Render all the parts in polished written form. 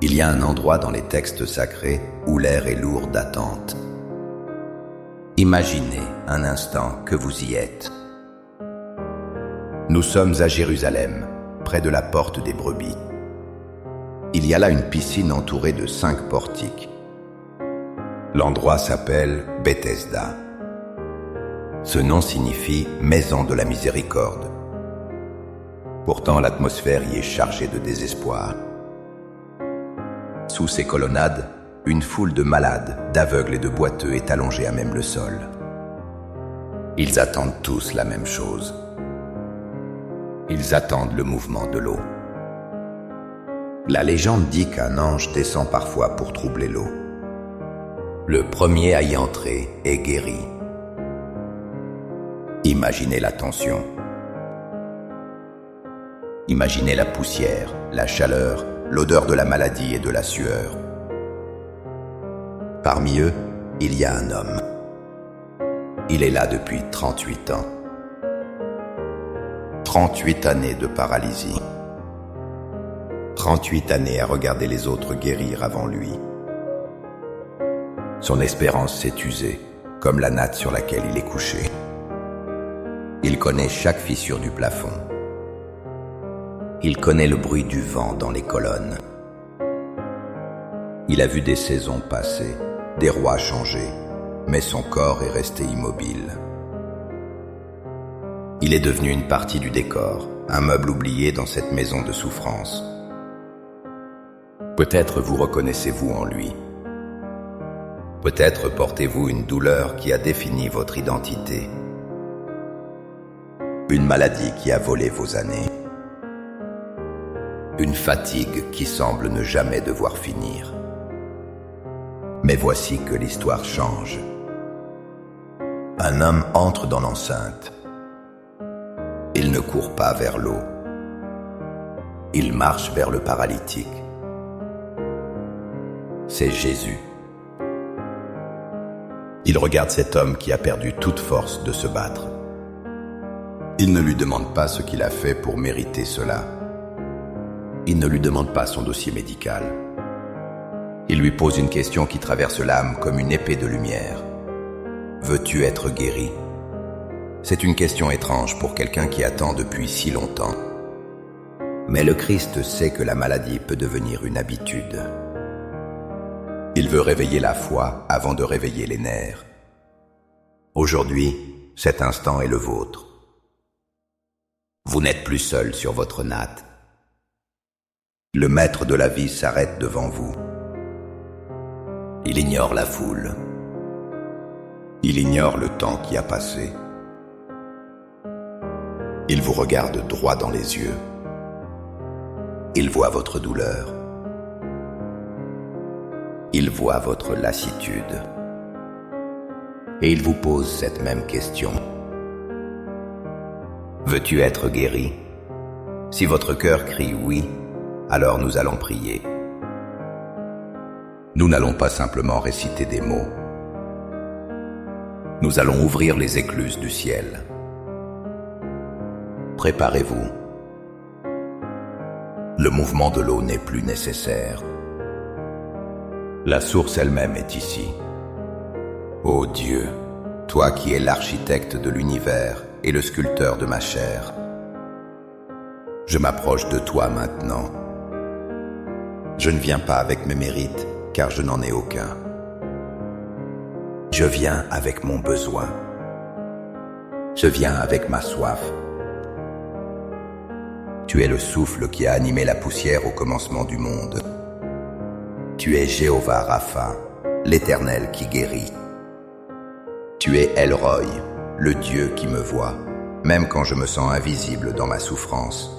Il y a un endroit dans les textes sacrés où l'air est lourd d'attente. Imaginez un instant que vous y êtes. Nous sommes à Jérusalem, près de la porte des brebis. Il y a là une piscine entourée de 5 portiques. L'endroit s'appelle Bethesda. Ce nom signifie « maison de la miséricorde ». Pourtant, l'atmosphère y est chargée de désespoir. Sous ces colonnades, une foule de malades, d'aveugles et de boiteux est allongée à même le sol. Ils attendent tous la même chose. Ils attendent le mouvement de l'eau. La légende dit qu'un ange descend parfois pour troubler l'eau. Le premier à y entrer est guéri. Imaginez la tension. Imaginez la poussière, la chaleur, l'odeur de la maladie et de la sueur. Parmi eux, il y a un homme. Il est là depuis 38 ans. 38 années de paralysie. 38 années à regarder les autres guérir avant lui. Son espérance s'est usée, comme la natte sur laquelle il est couché. Il connaît chaque fissure du plafond. Il connaît le bruit du vent dans les colonnes. Il a vu des saisons passer, des rois changer, mais son corps est resté immobile. Il est devenu une partie du décor, un meuble oublié dans cette maison de souffrance. Peut-être vous reconnaissez-vous en lui. Peut-être portez-vous une douleur qui a défini votre identité. Une maladie qui a volé vos années. Une fatigue qui semble ne jamais devoir finir. Mais voici que l'histoire change. Un homme entre dans l'enceinte. Il ne court pas vers l'eau. Il marche vers le paralytique. C'est Jésus. Il regarde cet homme qui a perdu toute force de se battre. Il ne lui demande pas ce qu'il a fait pour mériter cela. Il ne lui demande pas son dossier médical. Il lui pose une question qui traverse l'âme comme une épée de lumière. Veux-tu être guéri? C'est une question étrange pour quelqu'un qui attend depuis si longtemps. Mais le Christ sait que la maladie peut devenir une habitude. Il veut réveiller la foi avant de réveiller les nerfs. Aujourd'hui, cet instant est le vôtre. Vous n'êtes plus seul sur votre natte. Le maître de la vie s'arrête devant vous. Il ignore la foule. Il ignore le temps qui a passé. Il vous regarde droit dans les yeux. Il voit votre douleur. Il voit votre lassitude. Et il vous pose cette même question. Veux-tu être guéri? Si votre cœur crie oui, alors nous allons prier. Nous n'allons pas simplement réciter des mots. Nous allons ouvrir les écluses du ciel. Préparez-vous. Le mouvement de l'eau n'est plus nécessaire. La source elle-même est ici. Ô Dieu, toi qui es l'architecte de l'univers et le sculpteur de ma chair, je m'approche de toi maintenant. Je ne viens pas avec mes mérites, car je n'en ai aucun. Je viens avec mon besoin. Je viens avec ma soif. Tu es le souffle qui a animé la poussière au commencement du monde. Tu es Jéhovah Rapha, l'Éternel qui guérit. Tu es El Roi, le Dieu qui me voit, même quand je me sens invisible dans ma souffrance.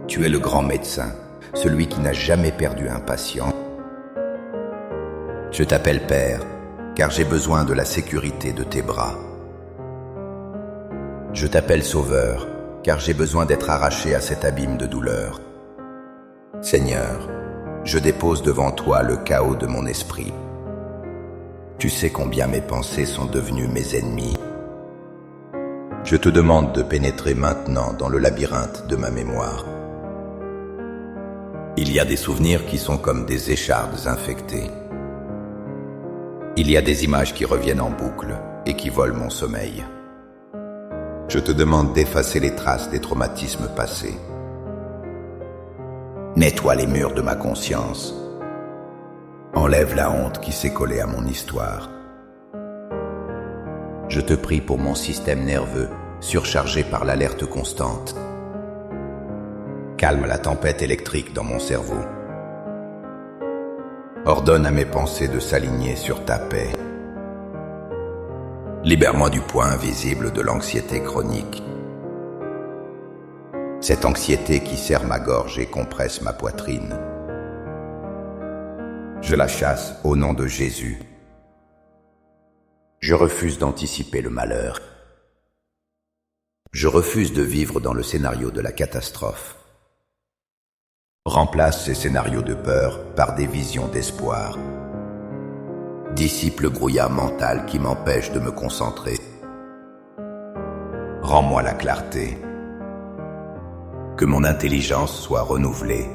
Tu es le grand médecin, celui qui n'a jamais perdu un patient. Je t'appelle Père, car j'ai besoin de la sécurité de tes bras. Je t'appelle Sauveur, car j'ai besoin d'être arraché à cet abîme de douleur. Seigneur, je dépose devant toi le chaos de mon esprit. Tu sais combien mes pensées sont devenues mes ennemis. Je te demande de pénétrer maintenant dans le labyrinthe de ma mémoire. Il y a des souvenirs qui sont comme des échardes infectées. Il y a des images qui reviennent en boucle et qui volent mon sommeil. Je te demande d'effacer les traces des traumatismes passés. Nettoie les murs de ma conscience. Enlève la honte qui s'est collée à mon histoire. Je te prie pour mon système nerveux, surchargé par l'alerte constante. Calme la tempête électrique dans mon cerveau. Ordonne à mes pensées de s'aligner sur ta paix. Libère-moi du poids invisible de l'anxiété chronique. Cette anxiété qui serre ma gorge et compresse ma poitrine. Je la chasse au nom de Jésus. Je refuse d'anticiper le malheur. Je refuse de vivre dans le scénario de la catastrophe. Remplace ces scénarios de peur par des visions d'espoir. Dissipe le brouillard mental qui m'empêche de me concentrer. Rends-moi la clarté. Que mon intelligence soit renouvelée,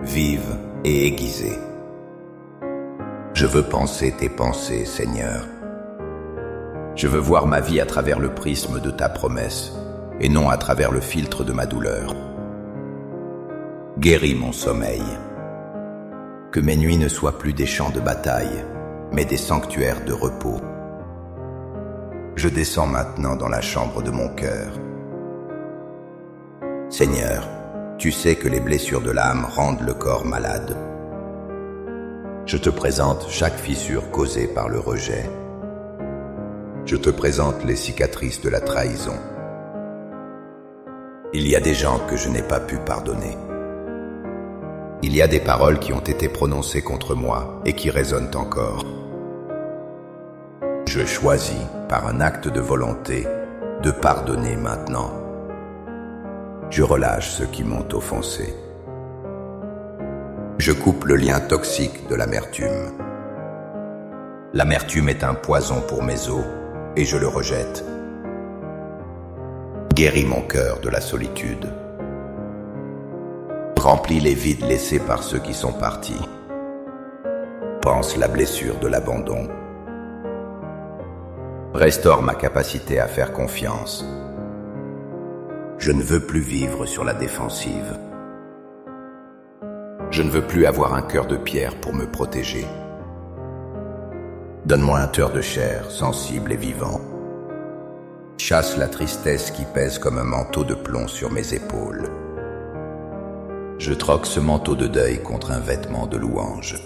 vive et aiguisée. Je veux penser tes pensées, Seigneur. Je veux voir ma vie à travers le prisme de ta promesse et non à travers le filtre de ma douleur. Guéris mon sommeil. Que mes nuits ne soient plus des champs de bataille, mais des sanctuaires de repos. Je descends maintenant dans la chambre de mon cœur. Seigneur, tu sais que les blessures de l'âme rendent le corps malade. Je te présente chaque fissure causée par le rejet. Je te présente les cicatrices de la trahison. Il y a des gens que je n'ai pas pu pardonner. Il y a des paroles qui ont été prononcées contre moi et qui résonnent encore. Je choisis, par un acte de volonté, de pardonner maintenant. Je relâche ceux qui m'ont offensé. Je coupe le lien toxique de l'amertume. L'amertume est un poison pour mes os et je le rejette. Guéris mon cœur de la solitude. Remplis les vides laissés par ceux qui sont partis. Pense la blessure de l'abandon. Restaure ma capacité à faire confiance. Je ne veux plus vivre sur la défensive. Je ne veux plus avoir un cœur de pierre pour me protéger. Donne-moi un cœur de chair, sensible et vivant. Chasse la tristesse qui pèse comme un manteau de plomb sur mes épaules. Je troque ce manteau de deuil contre un vêtement de louange.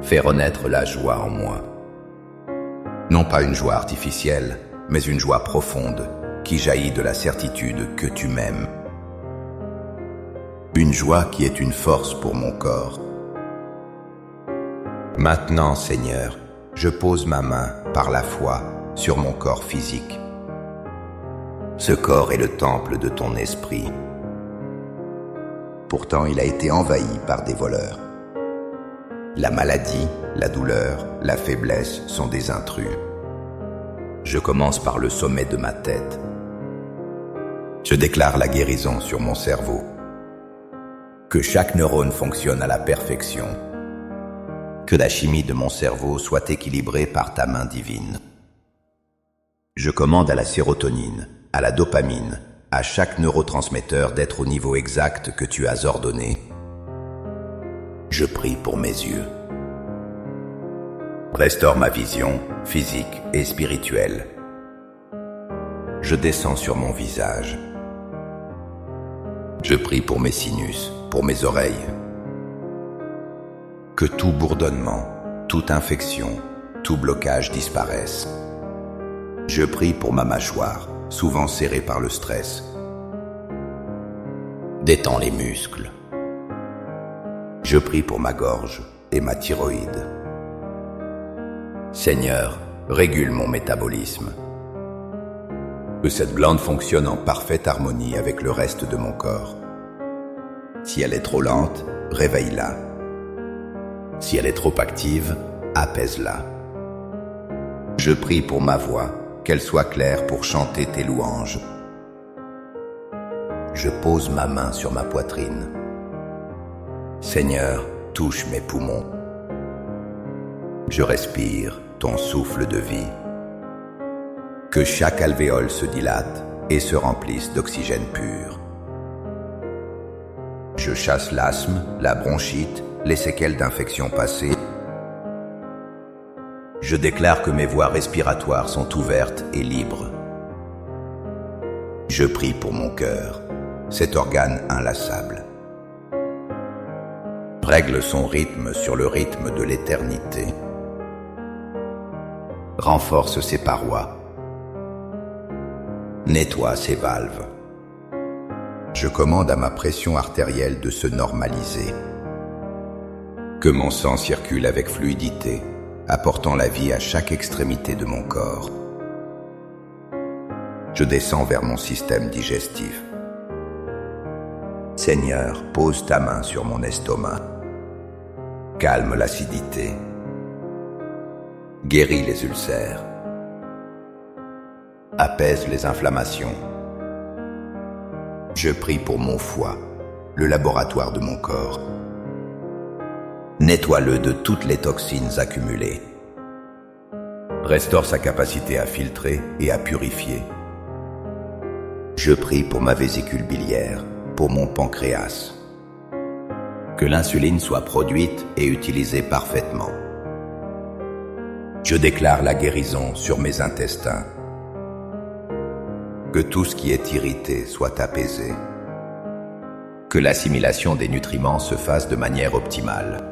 Fais renaître la joie en moi. Non pas une joie artificielle, mais une joie profonde qui jaillit de la certitude que tu m'aimes. Une joie qui est une force pour mon corps. Maintenant, Seigneur, je pose ma main, par la foi, sur mon corps physique. Ce corps est le temple de ton esprit. Pourtant, il a été envahi par des voleurs. La maladie, la douleur, la faiblesse sont des intrus. Je commence par le sommet de ma tête. Je déclare la guérison sur mon cerveau. Que chaque neurone fonctionne à la perfection. Que la chimie de mon cerveau soit équilibrée par ta main divine. Je commande à la sérotonine, à la dopamine, à chaque neurotransmetteur d'être au niveau exact que tu as ordonné. Je prie pour mes yeux. Restaure ma vision, physique et spirituelle. Je descends sur mon visage. Je prie pour mes sinus, pour mes oreilles. Que tout bourdonnement, toute infection, tout blocage disparaisse. Je prie pour ma mâchoire, souvent serrée par le stress. Détends les muscles. Je prie pour ma gorge et ma thyroïde. Seigneur, régule mon métabolisme. Que cette glande fonctionne en parfaite harmonie avec le reste de mon corps. Si elle est trop lente, réveille-la. Si elle est trop active, apaise-la. Je prie pour ma voix, qu'elle soit claire pour chanter tes louanges. Je pose ma main sur ma poitrine. Seigneur, touche mes poumons. Je respire ton souffle de vie. Que chaque alvéole se dilate et se remplisse d'oxygène pur. Je chasse l'asthme, la bronchite, les séquelles d'infections passées. Je déclare que mes voies respiratoires sont ouvertes et libres. Je prie pour mon cœur, cet organe inlassable. Règle son rythme sur le rythme de l'éternité. Renforce ses parois. Nettoie ses valves. Je commande à ma pression artérielle de se normaliser. Que mon sang circule avec fluidité, apportant la vie à chaque extrémité de mon corps. Je descends vers mon système digestif. Seigneur, pose ta main sur mon estomac. Calme l'acidité. Guéris les ulcères. Apaise les inflammations. Je prie pour mon foie, le laboratoire de mon corps. Nettoie-le de toutes les toxines accumulées. Restaure sa capacité à filtrer et à purifier. Je prie pour ma vésicule biliaire, pour mon pancréas. Que l'insuline soit produite et utilisée parfaitement. Je déclare la guérison sur mes intestins. Que tout ce qui est irrité soit apaisé. Que l'assimilation des nutriments se fasse de manière optimale.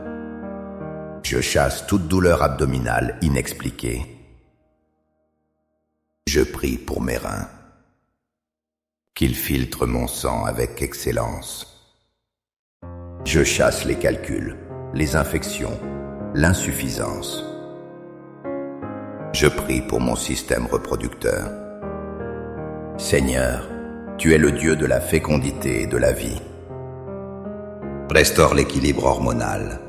Je chasse toute douleur abdominale inexpliquée. Je prie pour mes reins. Qu'ils filtrent mon sang avec excellence. Je chasse les calculs, les infections, l'insuffisance. Je prie pour mon système reproducteur. Seigneur, tu es le Dieu de la fécondité et de la vie. Restaure l'équilibre hormonal.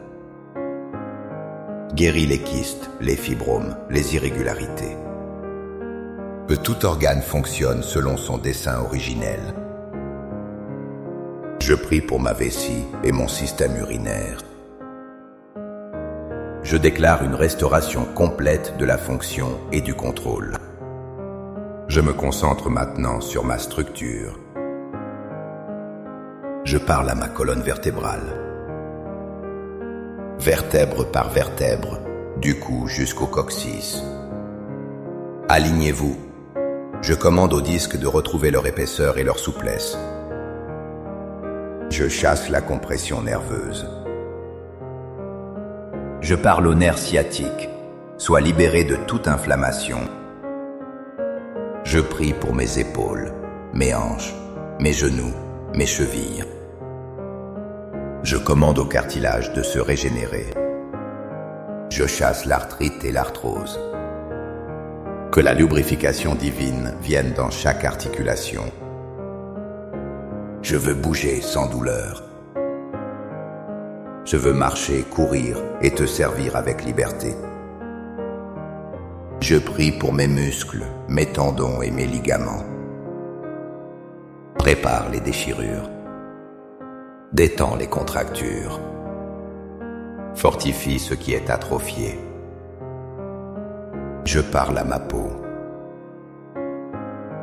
Guéris les kystes, les fibromes, les irrégularités. Que tout organe fonctionne selon son dessein originel. Je prie pour ma vessie et mon système urinaire. Je déclare une restauration complète de la fonction et du contrôle. Je me concentre maintenant sur ma structure. Je parle à ma colonne vertébrale. Vertèbre par vertèbre, du cou jusqu'au coccyx. Alignez-vous. Je commande aux disques de retrouver leur épaisseur et leur souplesse. Je chasse la compression nerveuse. Je parle aux nerfs sciatiques. Sois libéré de toute inflammation. Je prie pour mes épaules, mes hanches, mes genoux, mes chevilles. Je commande au cartilage de se régénérer. Je chasse l'arthrite et l'arthrose. Que la lubrification divine vienne dans chaque articulation. Je veux bouger sans douleur. Je veux marcher, courir et te servir avec liberté. Je prie pour mes muscles, mes tendons et mes ligaments. Prépare les déchirures. Détends les contractures. Fortifie ce qui est atrophié. Je parle à ma peau.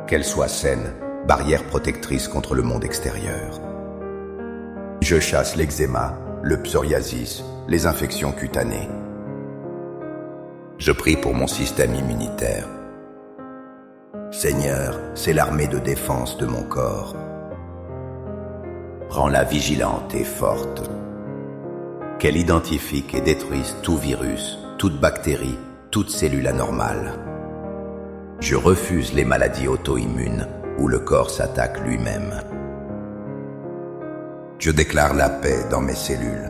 Qu'elle soit saine, barrière protectrice contre le monde extérieur. Je chasse l'eczéma, le psoriasis, les infections cutanées. Je prie pour mon système immunitaire. Seigneur, c'est l'armée de défense de mon corps. Rends-la vigilante et forte. Qu'elle identifie et détruise tout virus, toute bactérie, toute cellule anormale. Je refuse les maladies auto-immunes où le corps s'attaque lui-même. Je déclare la paix dans mes cellules.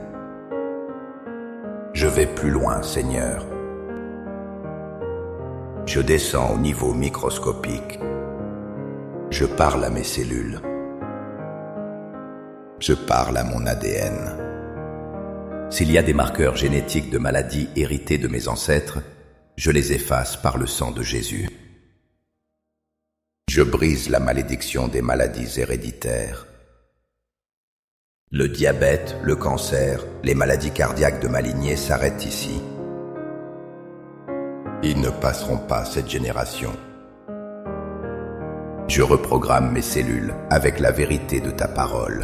Je vais plus loin, Seigneur. Je descends au niveau microscopique. Je parle à mes cellules. Je parle à mon ADN. S'il y a des marqueurs génétiques de maladies héritées de mes ancêtres, je les efface par le sang de Jésus. Je brise la malédiction des maladies héréditaires. Le diabète, le cancer, les maladies cardiaques de ma lignée s'arrêtent ici. Ils ne passeront pas cette génération. Je reprogramme mes cellules avec la vérité de ta parole.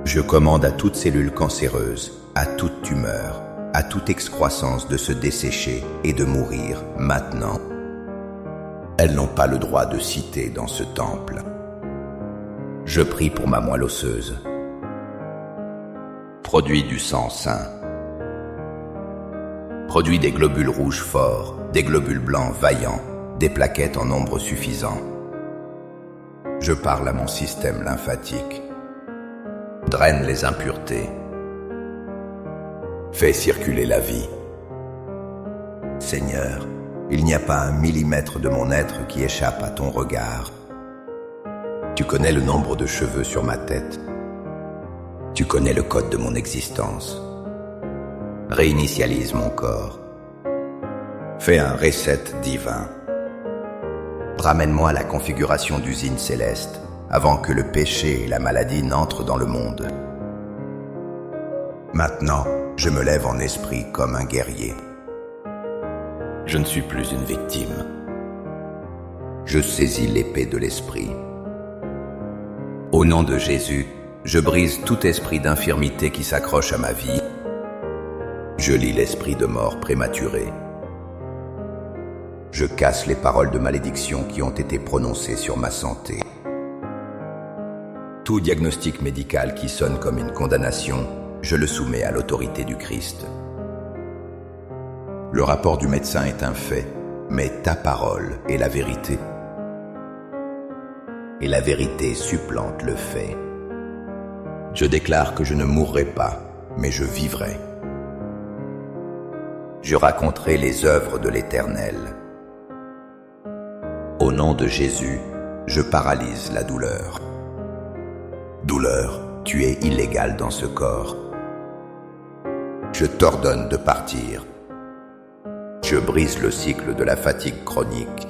Je commande à toute cellule cancéreuse, à toute tumeur, à toute excroissance de se dessécher et de mourir maintenant. Elles n'ont pas le droit de citer dans ce temple. Je prie pour ma moelle osseuse. Produis du sang saint. Produis des globules rouges forts, des globules blancs vaillants, des plaquettes en nombre suffisant. Je parle à mon système lymphatique. Draine les impuretés. Fais circuler la vie. Seigneur, il n'y a pas un millimètre de mon être qui échappe à ton regard. Tu connais le nombre de cheveux sur ma tête. Tu connais le code de mon existence. Réinitialise mon corps. Fais un reset divin. Ramène-moi à la configuration d'usine céleste, avant que le péché et la maladie n'entrent dans le monde. Maintenant, je me lève en esprit comme un guerrier. Je ne suis plus une victime. Je saisis l'épée de l'esprit. Au nom de Jésus, je brise tout esprit d'infirmité qui s'accroche à ma vie. Je lis l'esprit de mort prématurée. Je casse les paroles de malédiction qui ont été prononcées sur ma santé. Tout diagnostic médical qui sonne comme une condamnation, je le soumets à l'autorité du Christ. Le rapport du médecin est un fait, mais ta parole est la vérité. Et la vérité supplante le fait. Je déclare que je ne mourrai pas, mais je vivrai. Je raconterai les œuvres de l'Éternel. Au nom de Jésus, je paralyse la douleur. Douleur, tu es illégale dans ce corps. Je t'ordonne de partir. Je brise le cycle de la fatigue chronique.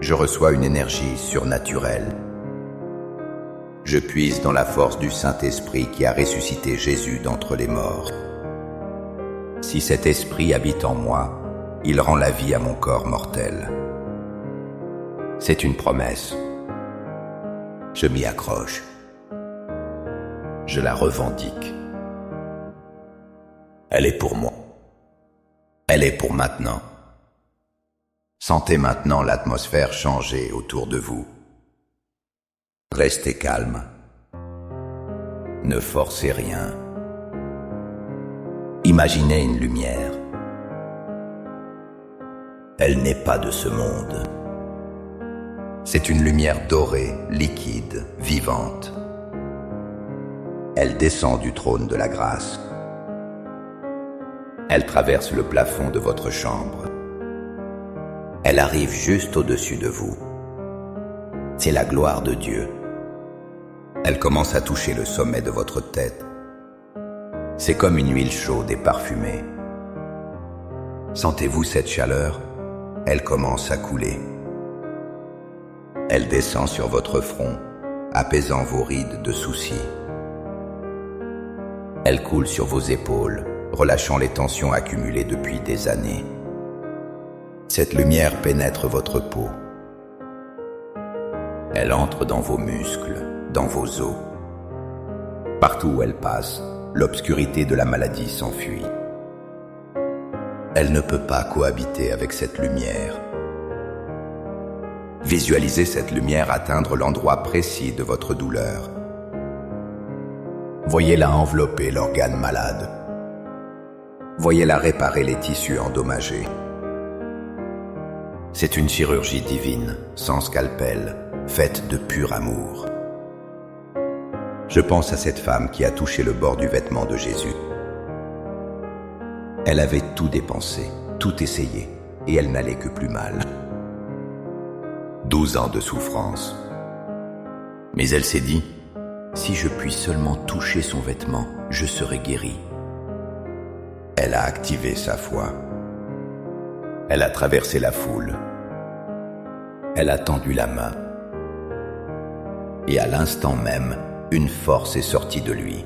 Je reçois une énergie surnaturelle. Je puise dans la force du Saint-Esprit qui a ressuscité Jésus d'entre les morts. Si cet esprit habite en moi, il rend la vie à mon corps mortel. C'est une promesse. Je m'y accroche. Je la revendique. Elle est pour moi. Elle est pour maintenant. Sentez maintenant l'atmosphère changer autour de vous. Restez calme. Ne forcez rien. Imaginez une lumière. Elle n'est pas de ce monde. C'est une lumière dorée, liquide, vivante. Elle descend du trône de la grâce. Elle traverse le plafond de votre chambre. Elle arrive juste au-dessus de vous. C'est la gloire de Dieu. Elle commence à toucher le sommet de votre tête. C'est comme une huile chaude et parfumée. Sentez-vous cette chaleur? Elle commence à couler. Elle descend sur votre front, apaisant vos rides de soucis. Elle coule sur vos épaules, relâchant les tensions accumulées depuis des années. Cette lumière pénètre votre peau. Elle entre dans vos muscles, dans vos os. Partout où elle passe, l'obscurité de la maladie s'enfuit. Elle ne peut pas cohabiter avec cette lumière. Visualisez cette lumière atteindre l'endroit précis de votre douleur. Voyez-la envelopper l'organe malade. Voyez-la réparer les tissus endommagés. C'est une chirurgie divine, sans scalpel, faite de pur amour. Je pense à cette femme qui a touché le bord du vêtement de Jésus. Elle avait tout dépensé, tout essayé, et elle n'allait que plus mal. 12 ans de souffrance. Mais elle s'est dit, si je puis seulement toucher son vêtement, je serai guérie. Elle a activé sa foi. Elle a traversé la foule. Elle a tendu la main. Et à l'instant même, une force est sortie de lui.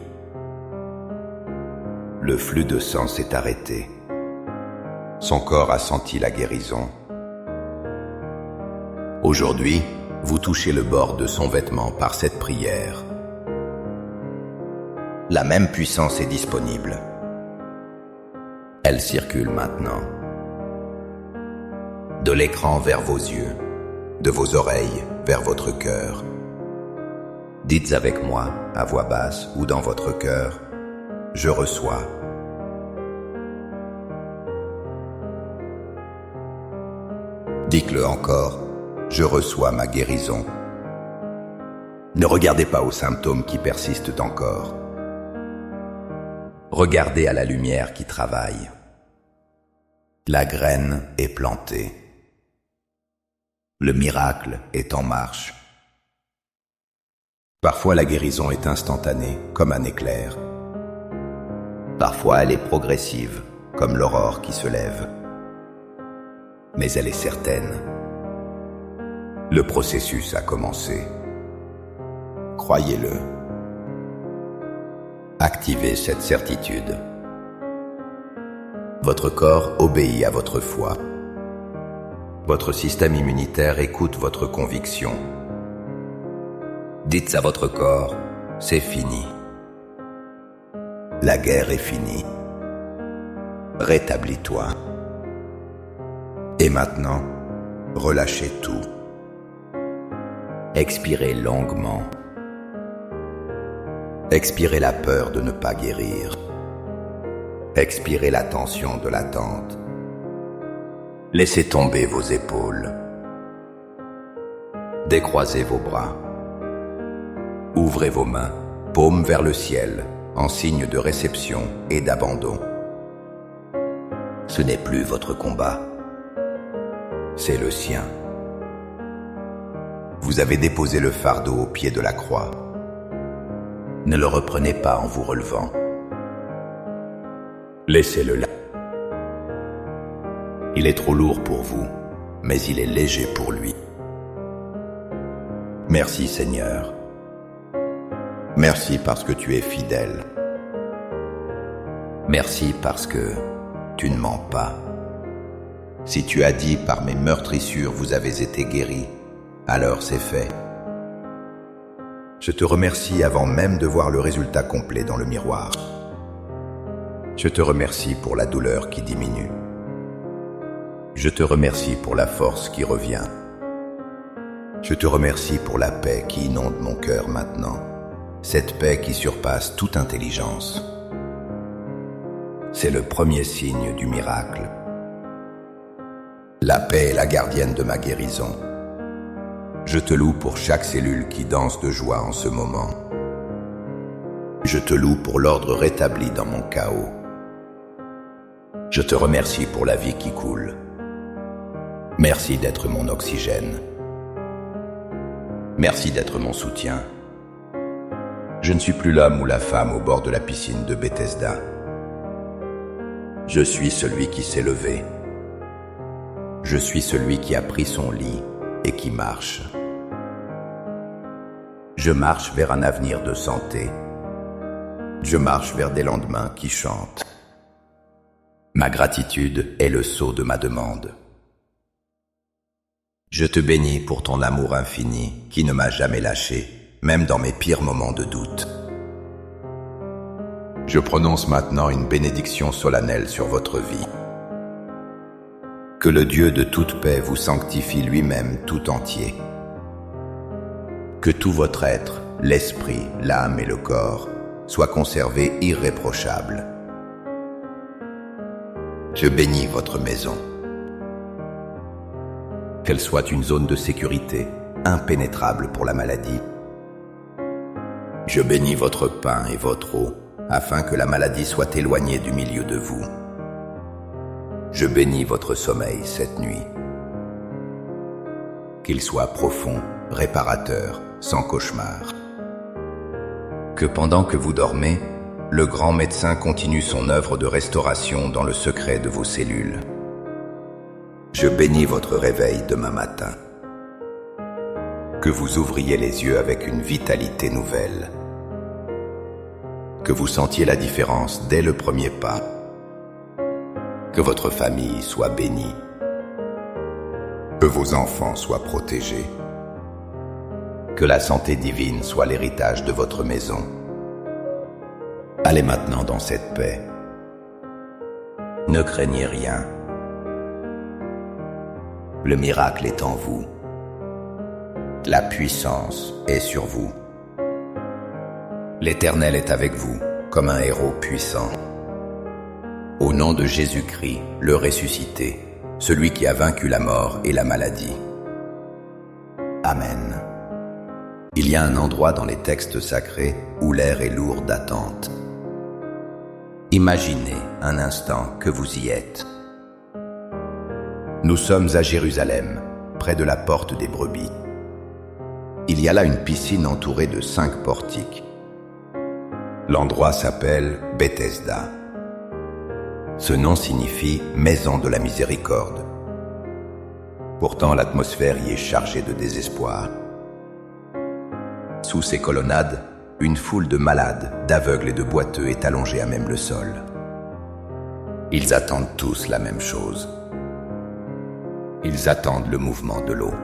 Le flux de sang s'est arrêté. Son corps a senti la guérison. Aujourd'hui, vous touchez le bord de son vêtement par cette prière. La même puissance est disponible. Elle circule maintenant. De l'écran vers vos yeux, de vos oreilles vers votre cœur. Dites avec moi, à voix basse ou dans votre cœur, « Je reçois ». Dites-le encore, « Je reçois ma guérison ». Ne regardez pas aux symptômes qui persistent encore. Regardez à la lumière qui travaille. La graine est plantée. Le miracle est en marche. Parfois la guérison est instantanée, comme un éclair. Parfois elle est progressive, comme l'aurore qui se lève. Mais elle est certaine. Le processus a commencé. Croyez-le. Activez cette certitude. Votre corps obéit à votre foi. Votre système immunitaire écoute votre conviction. Dites à votre corps, c'est fini. La guerre est finie. Rétablis-toi. Et maintenant, relâchez tout. Expirez longuement. Expirez la peur de ne pas guérir. Expirez la tension de l'attente. Laissez tomber vos épaules. Décroisez vos bras. Ouvrez vos mains, paumes vers le ciel, en signe de réception et d'abandon. Ce n'est plus votre combat. C'est le sien. Vous avez déposé le fardeau au pied de la croix. Ne le reprenez pas en vous relevant. Laissez-le là. Il est trop lourd pour vous, mais il est léger pour lui. Merci Seigneur. Merci parce que tu es fidèle. Merci parce que tu ne mens pas. Si tu as dit par mes meurtrissures vous avez été guéris, alors c'est fait. Je te remercie avant même de voir le résultat complet dans le miroir. Je te remercie pour la douleur qui diminue. Je te remercie pour la force qui revient. Je te remercie pour la paix qui inonde mon cœur maintenant, cette paix qui surpasse toute intelligence. C'est le premier signe du miracle. La paix est la gardienne de ma guérison. Je te loue pour chaque cellule qui danse de joie en ce moment. Je te loue pour l'ordre rétabli dans mon chaos. Je te remercie pour la vie qui coule. Merci d'être mon oxygène. Merci d'être mon soutien. Je ne suis plus l'homme ou la femme au bord de la piscine de Bethesda. Je suis celui qui s'est levé. Je suis celui qui a pris son lit et qui marche. Je marche vers un avenir de santé. Je marche vers des lendemains qui chantent. Ma gratitude est le sceau de ma demande. Je te bénis pour ton amour infini qui ne m'a jamais lâché, même dans mes pires moments de doute. Je prononce maintenant une bénédiction solennelle sur votre vie. Que le Dieu de toute paix vous sanctifie lui-même tout entier. Que tout votre être, l'esprit, l'âme et le corps, soient conservés irréprochables. Je bénis votre maison. Qu'elle soit une zone de sécurité, impénétrable pour la maladie. Je bénis votre pain et votre eau, afin que la maladie soit éloignée du milieu de vous. Je bénis votre sommeil cette nuit. Qu'il soit profond, réparateur, sans cauchemar. Que pendant que vous dormez, le grand médecin continue son œuvre de restauration dans le secret de vos cellules. Je bénis votre réveil demain matin. Que vous ouvriez les yeux avec une vitalité nouvelle, que vous sentiez la différence dès le premier pas, que votre famille soit bénie, que vos enfants soient protégés, que la santé divine soit l'héritage de votre maison. Allez maintenant dans cette paix. Ne craignez rien. Le miracle est en vous. La puissance est sur vous. L'Éternel est avec vous, comme un héros puissant. Au nom de Jésus-Christ, le ressuscité, celui qui a vaincu la mort et la maladie. Amen. Il y a un endroit dans les textes sacrés où l'air est lourd d'attente. Imaginez un instant que vous y êtes. Nous sommes à Jérusalem, près de la porte des brebis. Il y a là une piscine entourée de 5 portiques. L'endroit s'appelle Bethesda. Ce nom signifie « maison de la miséricorde ». Pourtant, l'atmosphère y est chargée de désespoir. Sous ces colonnades, une foule de malades, d'aveugles et de boiteux est allongée à même le sol. Ils attendent tous la même chose. Ils attendent le mouvement de l'eau.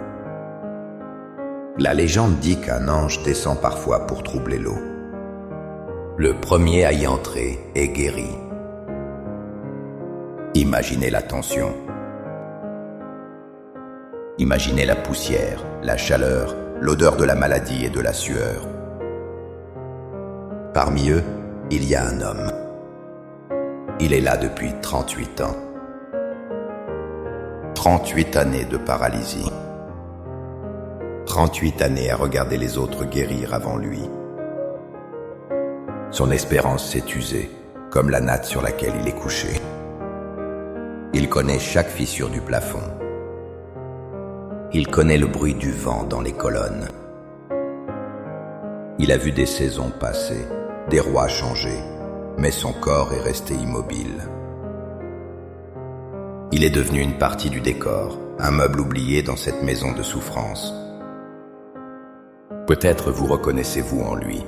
La légende dit qu'un ange descend parfois pour troubler l'eau. Le premier à y entrer est guéri. Imaginez la tension. Imaginez la poussière, la chaleur, l'odeur de la maladie et de la sueur. Parmi eux, il y a un homme. Il est là depuis 38 ans. 38 années de paralysie. 38 années à regarder les autres guérir avant lui. Son espérance s'est usée, comme la natte sur laquelle il est couché. Il connaît chaque fissure du plafond. Il connaît le bruit du vent dans les colonnes. Il a vu des saisons passer, des rois changer, mais son corps est resté immobile. Il est devenu une partie du décor, un meuble oublié dans cette maison de souffrance. Peut-être vous reconnaissez-vous en lui.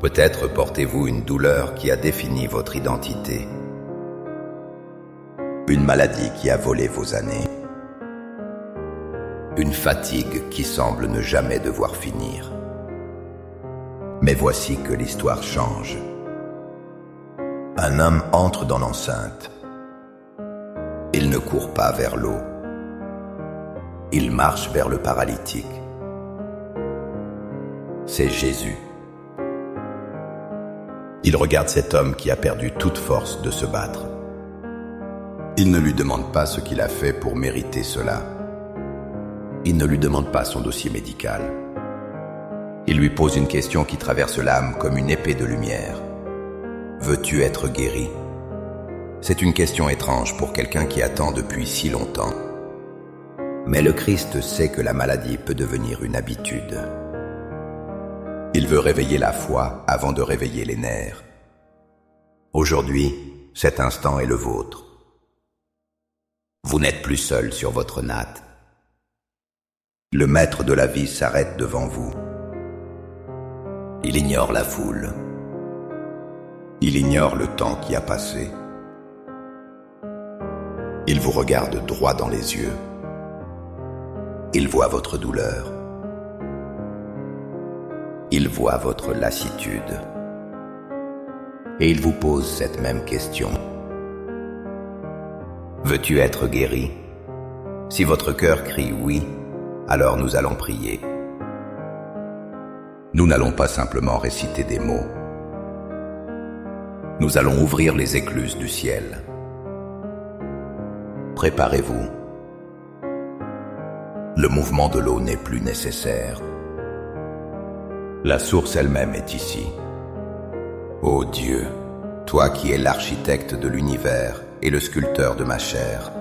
Peut-être portez-vous une douleur qui a défini votre identité. Une maladie qui a volé vos années. Une fatigue qui semble ne jamais devoir finir. Mais voici que l'histoire change. Un homme entre dans l'enceinte. Il ne court pas vers l'eau. Il marche vers le paralytique. C'est Jésus. Il regarde cet homme qui a perdu toute force de se battre. Il ne lui demande pas ce qu'il a fait pour mériter cela. Il ne lui demande pas son dossier médical. Il lui pose une question qui traverse l'âme comme une épée de lumière. Veux-tu être guéri? C'est une question étrange pour quelqu'un qui attend depuis si longtemps. Mais le Christ sait que la maladie peut devenir une habitude. Il veut réveiller la foi avant de réveiller les nerfs. Aujourd'hui, cet instant est le vôtre. Vous n'êtes plus seul sur votre natte. Le maître de la vie s'arrête devant vous. Il ignore la foule. Il ignore le temps qui a passé. Il vous regarde droit dans les yeux. Il voit votre douleur. Il voit votre lassitude. Et il vous pose cette même question. Veux-tu être guéri? Si votre cœur crie oui, alors nous allons prier. Nous n'allons pas simplement réciter des mots. Nous allons ouvrir les écluses du ciel. Préparez-vous. Le mouvement de l'eau n'est plus nécessaire. La source elle-même est ici. Ô Dieu, toi qui es l'architecte de l'univers et le sculpteur de ma chair,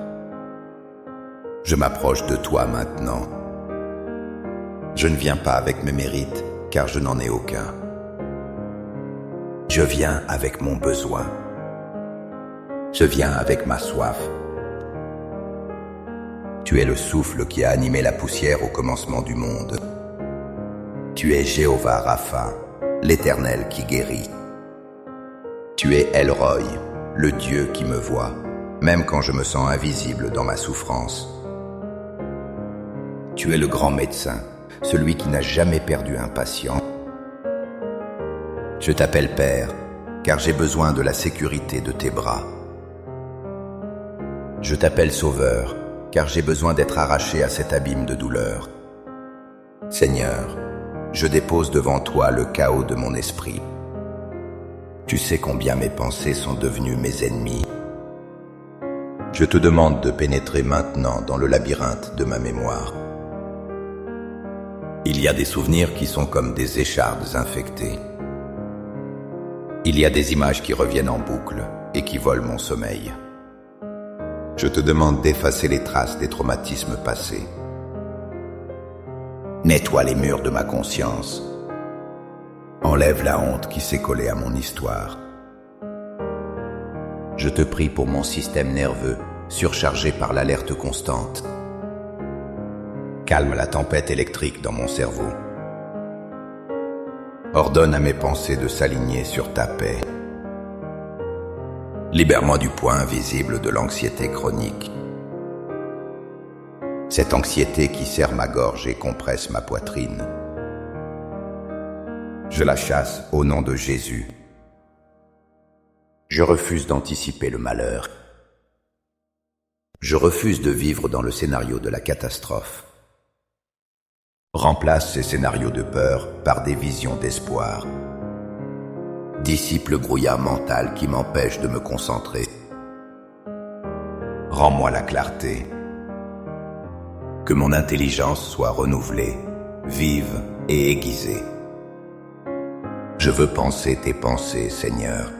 je m'approche de toi maintenant. Je ne viens pas avec mes mérites, car je n'en ai aucun. Je viens avec mon besoin. Je viens avec ma soif. Tu es le souffle qui a animé la poussière au commencement du monde. Tu es Jéhovah Rapha, l'Éternel qui guérit. Tu es El-Roi, le Dieu qui me voit, même quand je me sens invisible dans ma souffrance. Tu es le grand médecin, celui qui n'a jamais perdu un patient. Je t'appelle Père, car j'ai besoin de la sécurité de tes bras. Je t'appelle Sauveur, car j'ai besoin d'être arraché à cet abîme de douleur. Seigneur, je dépose devant toi le chaos de mon esprit. Tu sais combien mes pensées sont devenues mes ennemis. Je te demande de pénétrer maintenant dans le labyrinthe de ma mémoire. Il y a des souvenirs qui sont comme des échardes infectées. Il y a des images qui reviennent en boucle et qui volent mon sommeil. Je te demande d'effacer les traces des traumatismes passés. Nettoie les murs de ma conscience. Enlève la honte qui s'est collée à mon histoire. Je te prie pour mon système nerveux, surchargé par l'alerte constante. Calme la tempête électrique dans mon cerveau. Ordonne à mes pensées de s'aligner sur ta paix. Libère-moi du poids invisible de l'anxiété chronique. Cette anxiété qui serre ma gorge et compresse ma poitrine. Je la chasse au nom de Jésus. Je refuse d'anticiper le malheur. Je refuse de vivre dans le scénario de la catastrophe. Remplace ces scénarios de peur par des visions d'espoir. Dissipe le brouillard mental qui m'empêche de me concentrer. Rends-moi la clarté. Que mon intelligence soit renouvelée, vive et aiguisée. Je veux penser tes pensées, Seigneur.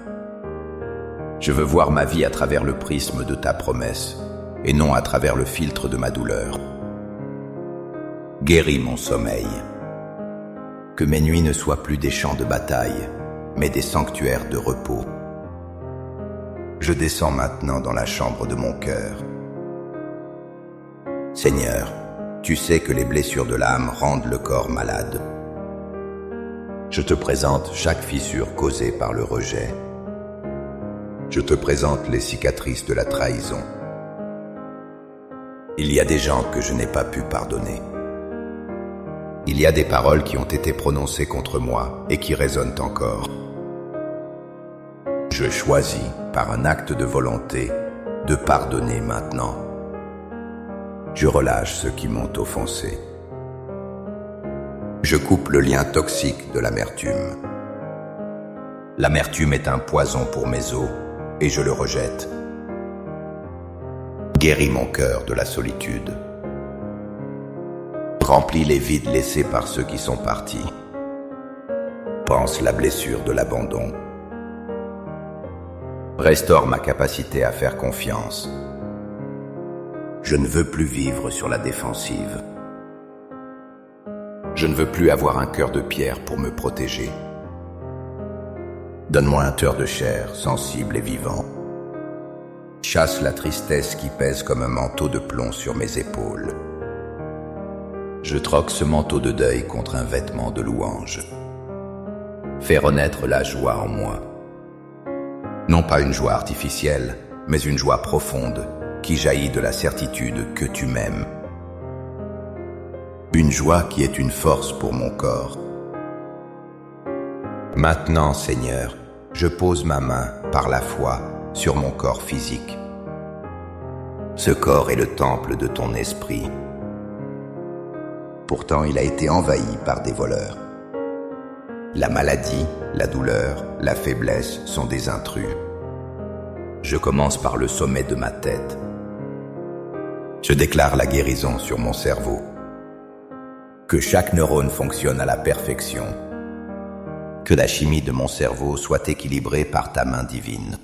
Je veux voir ma vie à travers le prisme de ta promesse et non à travers le filtre de ma douleur. Guéris mon sommeil. Que mes nuits ne soient plus des champs de bataille, mais des sanctuaires de repos. Je descends maintenant dans la chambre de mon cœur. Seigneur, tu sais que les blessures de l'âme rendent le corps malade. Je te présente chaque fissure causée par le rejet. Je te présente les cicatrices de la trahison. Il y a des gens que je n'ai pas pu pardonner. Il y a des paroles qui ont été prononcées contre moi et qui résonnent encore. Je choisis, par un acte de volonté, de pardonner maintenant. Je relâche ceux qui m'ont offensé. Je coupe le lien toxique de l'amertume. L'amertume est un poison pour mes os et je le rejette. Guéris mon cœur de la solitude. Remplis les vides laissés par ceux qui sont partis. Pense la blessure de l'abandon. Restaure ma capacité à faire confiance. Je ne veux plus vivre sur la défensive. Je ne veux plus avoir un cœur de pierre pour me protéger. Donne-moi un cœur de chair, sensible et vivant. Chasse la tristesse qui pèse comme un manteau de plomb sur mes épaules. Je troque ce manteau de deuil contre un vêtement de louange. Fais renaître la joie en moi. Non pas une joie artificielle, mais une joie profonde qui jaillit de la certitude que tu m'aimes. Une joie qui est une force pour mon corps. Maintenant, Seigneur, je pose ma main par la foi sur mon corps physique. Ce corps est le temple de ton esprit. Pourtant, il a été envahi par des voleurs. La maladie, la douleur, la faiblesse sont des intrus. Je commence par le sommet de ma tête. Je déclare la guérison sur mon cerveau. Que chaque neurone fonctionne à la perfection. Que la chimie de mon cerveau soit équilibrée par ta main divine.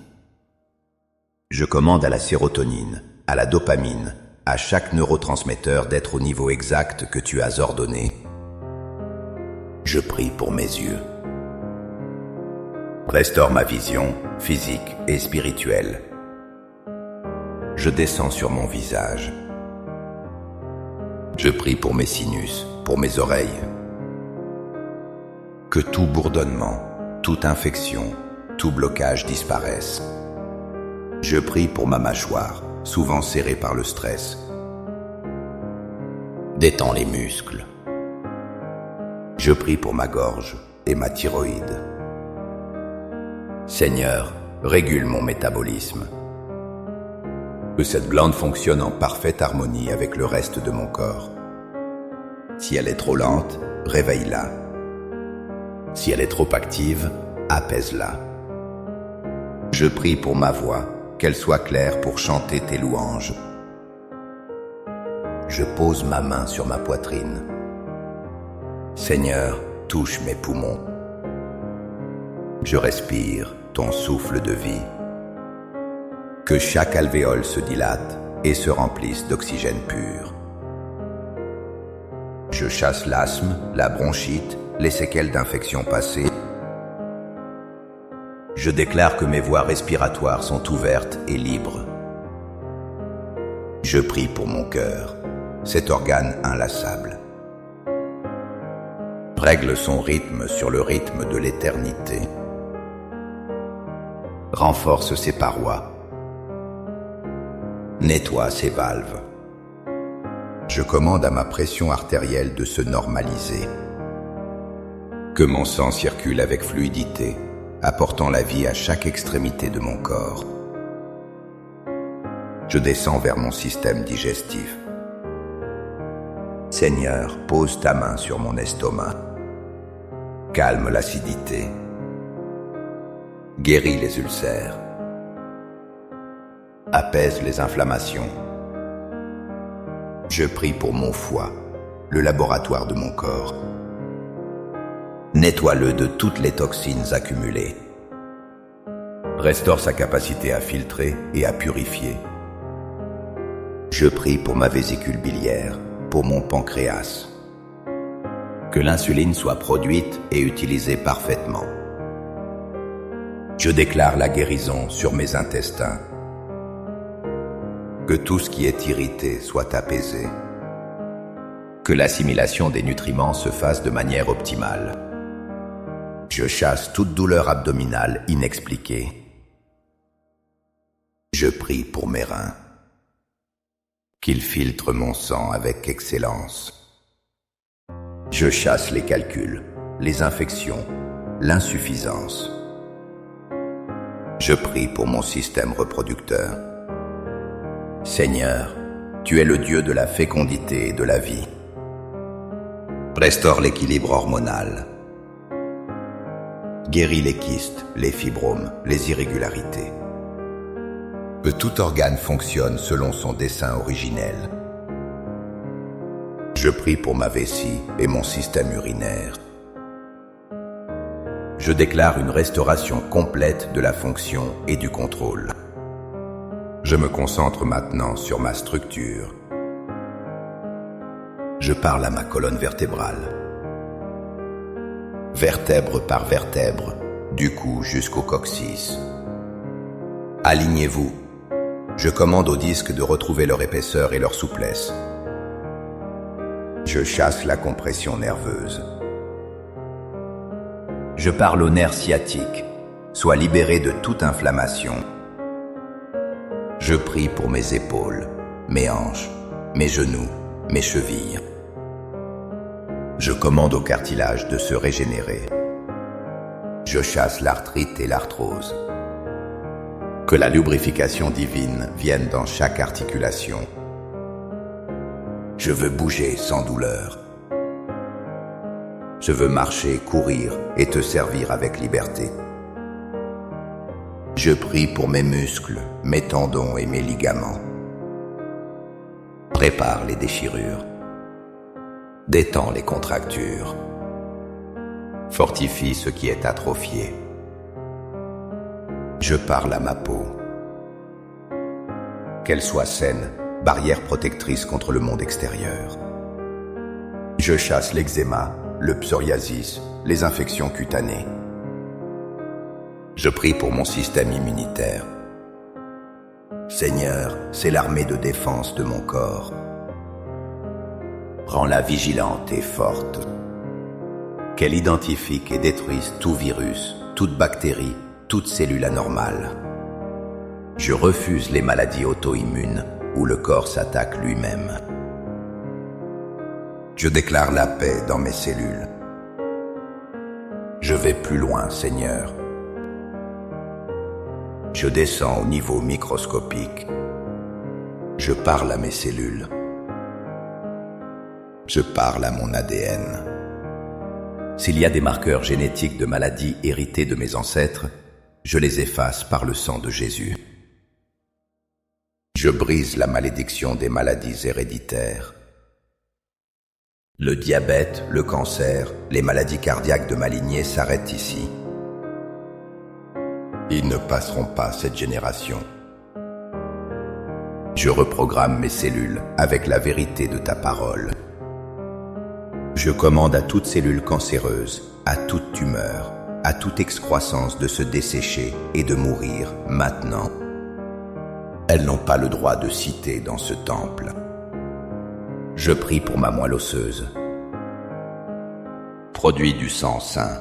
Je commande à la sérotonine, à la dopamine, à chaque neurotransmetteur d'être au niveau exact que tu as ordonné. Je prie pour mes yeux. Restaure ma vision physique et spirituelle. Je descends sur mon visage. Je prie pour mes sinus, pour mes oreilles. Que tout bourdonnement, toute infection, tout blocage disparaisse. Je prie pour ma mâchoire, souvent serrée par le stress. Détends les muscles. Je prie pour ma gorge et ma thyroïde. Seigneur, régule mon métabolisme. Que cette glande fonctionne en parfaite harmonie avec le reste de mon corps. Si elle est trop lente, réveille-la. Si elle est trop active, apaise-la. Je prie pour ma voix, qu'elle soit claire pour chanter tes louanges. Je pose ma main sur ma poitrine. Seigneur, touche mes poumons. Je respire ton souffle de vie. Que chaque alvéole se dilate et se remplisse d'oxygène pur. Je chasse l'asthme, la bronchite, les séquelles d'infections passées. Je déclare que mes voies respiratoires sont ouvertes et libres. Je prie pour mon cœur, cet organe inlassable. Règle son rythme sur le rythme de l'éternité. Renforce ses parois. Nettoie ses valves. Je commande à ma pression artérielle de se normaliser. Que mon sang circule avec fluidité, apportant la vie à chaque extrémité de mon corps. Je descends vers mon système digestif. Seigneur, pose ta main sur mon estomac. Calme l'acidité. Guéris les ulcères. Apaise les inflammations. Je prie pour mon foie, le laboratoire de mon corps. Nettoie-le de toutes les toxines accumulées. Restaure sa capacité à filtrer et à purifier. Je prie pour ma vésicule biliaire, pour mon pancréas. Que l'insuline soit produite et utilisée parfaitement. Je déclare la guérison sur mes intestins. Que tout ce qui est irrité soit apaisé. Que l'assimilation des nutriments se fasse de manière optimale. Je chasse toute douleur abdominale inexpliquée. Je prie pour mes reins. Qu'ils filtrent mon sang avec excellence. Je chasse les calculs, les infections, l'insuffisance. Je prie pour mon système reproducteur. Seigneur, tu es le Dieu de la fécondité et de la vie. Restaure l'équilibre hormonal. Guéris les kystes, les fibromes, les irrégularités. Que tout organe fonctionne selon son dessein originel. Je prie pour ma vessie et mon système urinaire. Je déclare une restauration complète de la fonction et du contrôle. Je me concentre maintenant sur ma structure. Je parle à ma colonne vertébrale. Vertèbre par vertèbre, du cou jusqu'au coccyx. Alignez-vous. Je commande aux disques de retrouver leur épaisseur et leur souplesse. Je chasse la compression nerveuse. Je parle aux nerfs sciatiques. Sois libéré de toute inflammation. Je prie pour mes épaules, mes hanches, mes genoux, mes chevilles. Je commande au cartilage de se régénérer. Je chasse l'arthrite et l'arthrose. Que la lubrification divine vienne dans chaque articulation. Je veux bouger sans douleur. Je veux marcher, courir et te servir avec liberté. Je prie pour mes muscles, mes tendons et mes ligaments. Prépare les déchirures. Détends les contractures. Fortifie ce qui est atrophié. Je parle à ma peau. Qu'elle soit saine, barrière protectrice contre le monde extérieur. Je chasse l'eczéma, le psoriasis, les infections cutanées. Je prie pour mon système immunitaire. Seigneur, c'est l'armée de défense de mon corps. Rends-la vigilante et forte. qu'elle identifie et détruise tout virus, toute bactérie, toute cellule anormale. Je refuse les maladies auto-immunes où le corps s'attaque lui-même. Je déclare la paix dans mes cellules. Je vais plus loin, Seigneur. Je descends au niveau microscopique. Je parle à mes cellules. Je parle à mon ADN. S'il y a des marqueurs génétiques de maladies héritées de mes ancêtres, je les efface par le sang de Jésus. Je brise la malédiction des maladies héréditaires. Le diabète, le cancer, les maladies cardiaques de ma lignée s'arrêtent ici. Ils ne passeront pas cette génération. Je reprogramme mes cellules avec la vérité de ta parole. Je commande à toute cellule cancéreuse, à toute tumeur, à toute excroissance de se dessécher et de mourir maintenant. Elles n'ont pas le droit de citer dans ce temple. Je prie pour ma moelle osseuse. Produis du sang saint.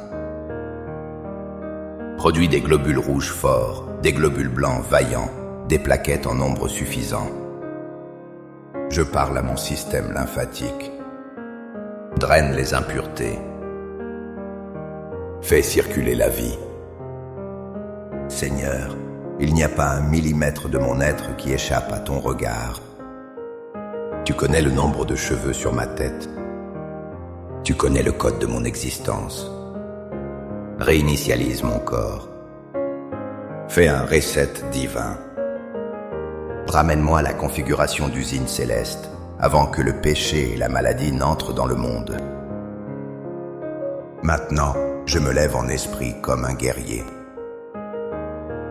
Produis des globules rouges forts, des globules blancs vaillants, des plaquettes en nombre suffisant. Je parle à mon système lymphatique. Draine les impuretés. Fais circuler la vie. Seigneur, il n'y a pas un millimètre de mon être qui échappe à ton regard. Tu connais le nombre de cheveux sur ma tête. Tu connais le code de mon existence. Réinitialise mon corps. Fais un reset divin. Ramène-moi à la configuration d'usine céleste avant que le péché et la maladie n'entrent dans le monde. Maintenant, je me lève en esprit comme un guerrier.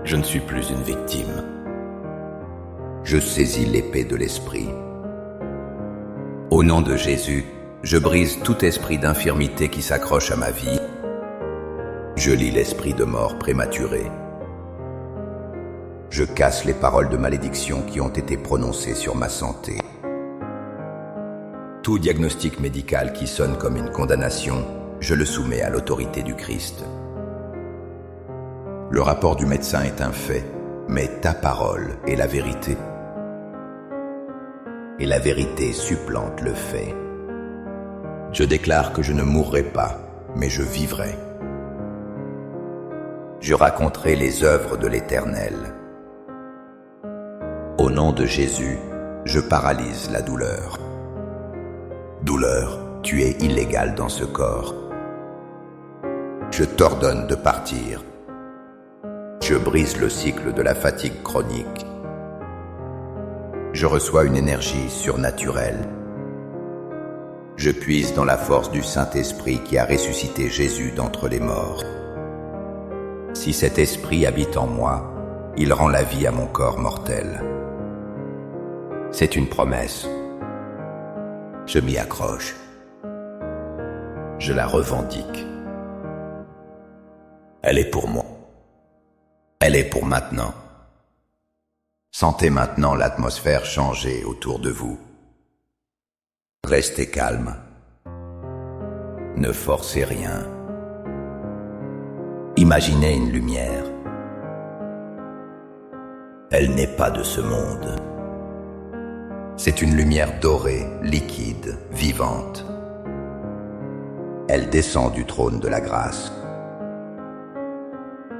Je ne suis plus une victime. Je saisis l'épée de l'esprit. Au nom de Jésus, je brise tout esprit d'infirmité qui s'accroche à ma vie. Je lis l'esprit de mort prématurée. Je casse les paroles de malédiction qui ont été prononcées sur ma santé. Tout diagnostic médical qui sonne comme une condamnation, je le soumets à l'autorité du Christ. Le rapport du médecin est un fait, mais ta parole est la vérité. Et la vérité supplante le fait. Je déclare que je ne mourrai pas, mais je vivrai. Je raconterai les œuvres de l'Éternel. Au nom de Jésus, je paralyse la douleur. Douleur, tu es illégale dans ce corps. Je t'ordonne de partir. Je brise le cycle de la fatigue chronique. Je reçois une énergie surnaturelle. Je puise dans la force du Saint-Esprit qui a ressuscité Jésus d'entre les morts. Si cet esprit habite en moi, il rend la vie à mon corps mortel. C'est une promesse. Je m'y accroche. Je la revendique. Elle est pour moi. Elle est pour maintenant. Sentez maintenant l'atmosphère changer autour de vous. Restez calme. Ne forcez rien. Imaginez une lumière. Elle n'est pas de ce monde. C'est une lumière dorée, liquide, vivante. Elle descend du trône de la grâce.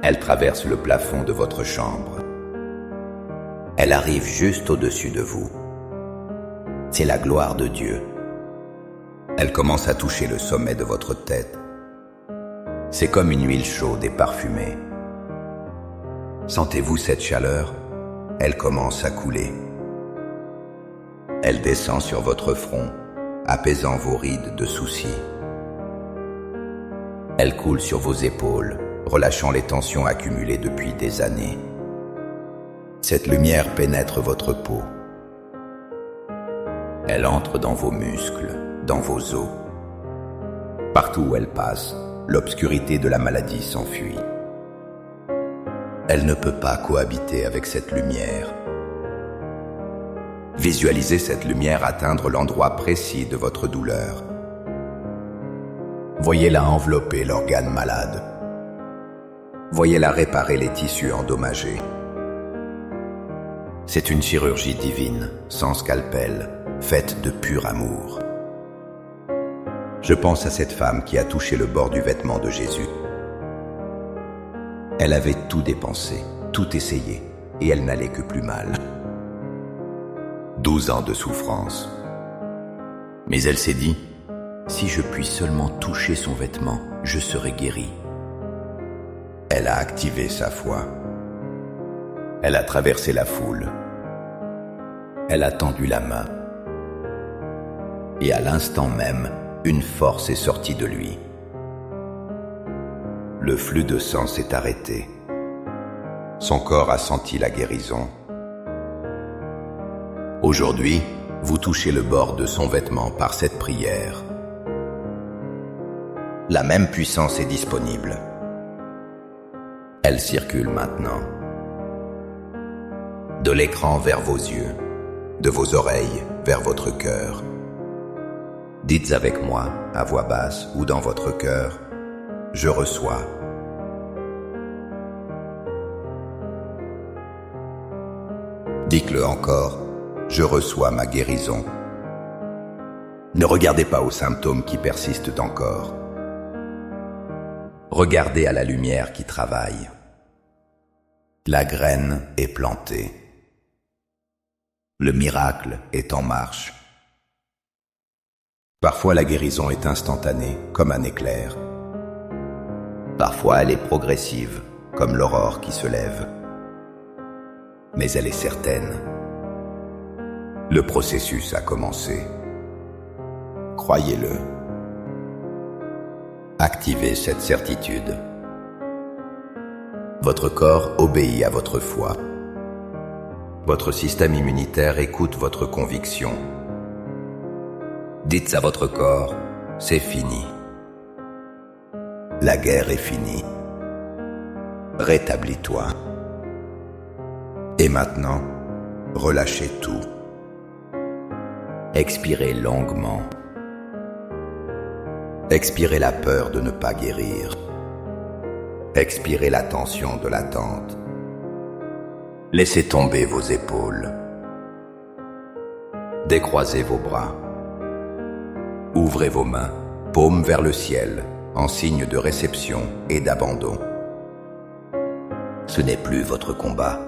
Elle traverse le plafond de votre chambre. Elle arrive juste au-dessus de vous. C'est la gloire de Dieu. Elle commence à toucher le sommet de votre tête. C'est comme une huile chaude et parfumée. Sentez-vous cette chaleur? Elle commence à couler. Elle descend sur votre front, apaisant vos rides de soucis. Elle coule sur vos épaules, relâchant les tensions accumulées depuis des années. Cette lumière pénètre votre peau. Elle entre dans vos muscles, dans vos os. Partout où elle passe, l'obscurité de la maladie s'enfuit. Elle ne peut pas cohabiter avec cette lumière. Visualisez cette lumière atteindre l'endroit précis de votre douleur. Voyez-la envelopper l'organe malade. Voyez-la réparer les tissus endommagés. C'est une chirurgie divine, sans scalpel, faite de pur amour. Je pense à cette femme qui a touché le bord du vêtement de Jésus. Elle avait tout dépensé, tout essayé, et elle n'allait que plus mal. 12 ans de souffrance. Mais elle s'est dit, si je puis seulement toucher son vêtement, je serai guérie. Elle a activé sa foi. Elle a traversé la foule. Elle a tendu la main. Et à l'instant même, une force est sortie de lui. Le flux de sang s'est arrêté. Son corps a senti la guérison. Aujourd'hui, vous touchez le bord de son vêtement par cette prière. La même puissance est disponible. Elle circule maintenant. De l'écran vers vos yeux, de vos oreilles vers votre cœur. Dites avec moi, à voix basse ou dans votre cœur, je reçois. Dites-le encore, je reçois ma guérison. Ne regardez pas aux symptômes qui persistent encore. Regardez à la lumière qui travaille. La graine est plantée. Le miracle est en marche. Parfois la guérison est instantanée, comme un éclair. Parfois elle est progressive, comme l'aurore qui se lève. Mais elle est certaine. Le processus a commencé. Croyez-le. Activez cette certitude. Votre corps obéit à votre foi. Votre système immunitaire écoute votre conviction. Dites à votre corps, c'est fini. La guerre est finie. Rétablis-toi. Et maintenant, relâchez tout. Expirez longuement. Expirez la peur de ne pas guérir. Expirez la tension de l'attente. Laissez tomber vos épaules. Décroisez vos bras. Ouvrez vos mains, paumes vers le ciel, en signe de réception et d'abandon. Ce n'est plus votre combat.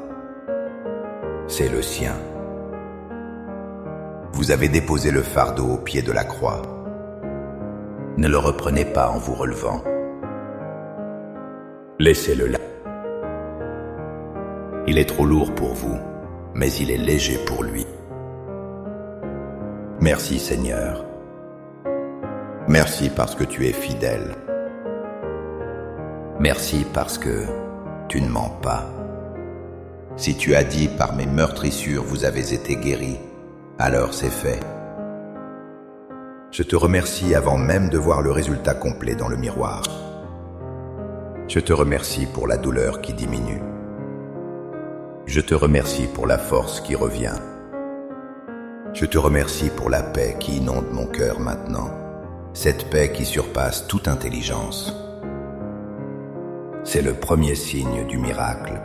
C'est le sien. Vous avez déposé le fardeau au pied de la croix. Ne le reprenez pas en vous relevant. Laissez-le là. Il est trop lourd pour vous, mais il est léger pour lui. Merci Seigneur. Merci parce que tu es fidèle. Merci parce que tu ne mens pas. Si tu as dit par mes meurtrissures vous avez été guéris, alors c'est fait. Je te remercie avant même de voir le résultat complet dans le miroir. Je te remercie pour la douleur qui diminue. Je te remercie pour la force qui revient. Je te remercie pour la paix qui inonde mon cœur maintenant, cette paix qui surpasse toute intelligence. C'est le premier signe du miracle.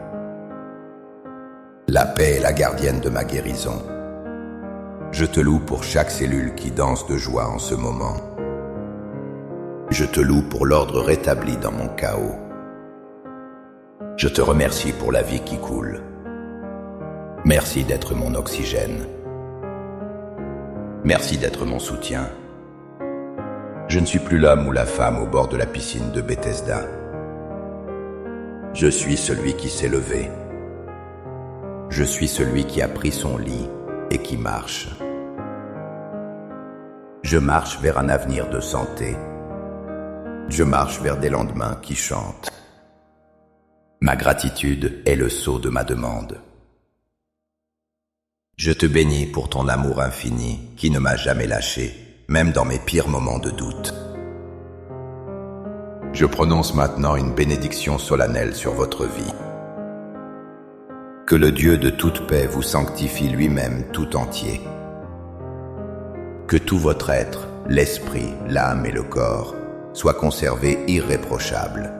La paix est la gardienne de ma guérison. Je te loue pour chaque cellule qui danse de joie en ce moment. Je te loue pour l'ordre rétabli dans mon chaos. Je te remercie pour la vie qui coule. Merci d'être mon oxygène. Merci d'être mon soutien. Je ne suis plus l'homme ou la femme au bord de la piscine de Bethesda. Je suis celui qui s'est levé. Je suis celui qui a pris son lit et qui marche. Je marche vers un avenir de santé. Je marche vers des lendemains qui chantent. Ma gratitude est le sceau de ma demande. Je te bénis pour ton amour infini qui ne m'a jamais lâché, même dans mes pires moments de doute. Je prononce maintenant une bénédiction solennelle sur votre vie. Que le Dieu de toute paix vous sanctifie lui-même tout entier. Que tout votre être, l'esprit, l'âme et le corps, soit conservée irréprochable.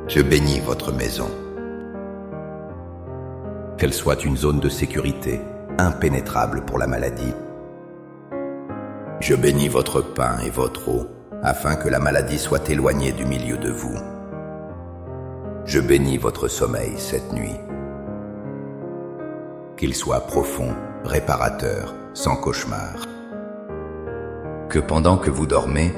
Je bénis votre maison. Qu'elle soit une zone de sécurité, impénétrable pour la maladie. Je bénis votre pain et votre eau, afin que la maladie soit éloignée du milieu de vous. Je bénis votre sommeil cette nuit. Qu'il soit profond, réparateur, sans cauchemar. Que pendant que vous dormez,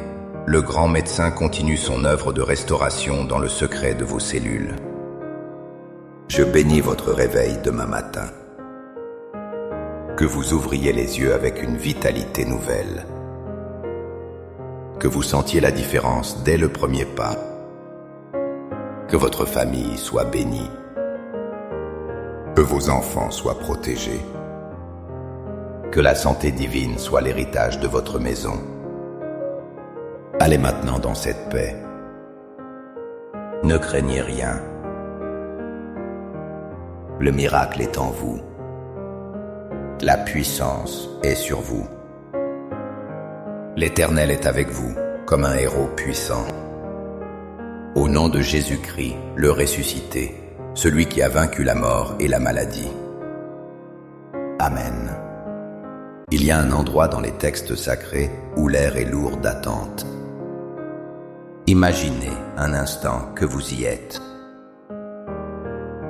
le grand médecin continue son œuvre de restauration dans le secret de vos cellules. Je bénis votre réveil demain matin. Que vous ouvriez les yeux avec une vitalité nouvelle. Que vous sentiez la différence dès le premier pas. Que votre famille soit bénie. Que vos enfants soient protégés. Que la santé divine soit l'héritage de votre maison. Allez maintenant dans cette paix. Ne craignez rien. Le miracle est en vous. La puissance est sur vous. L'Éternel est avec vous, comme un héros puissant. Au nom de Jésus-Christ, le ressuscité, celui qui a vaincu la mort et la maladie. Amen. Il y a un endroit dans les textes sacrés où l'air est lourd d'attente. Imaginez un instant que vous y êtes.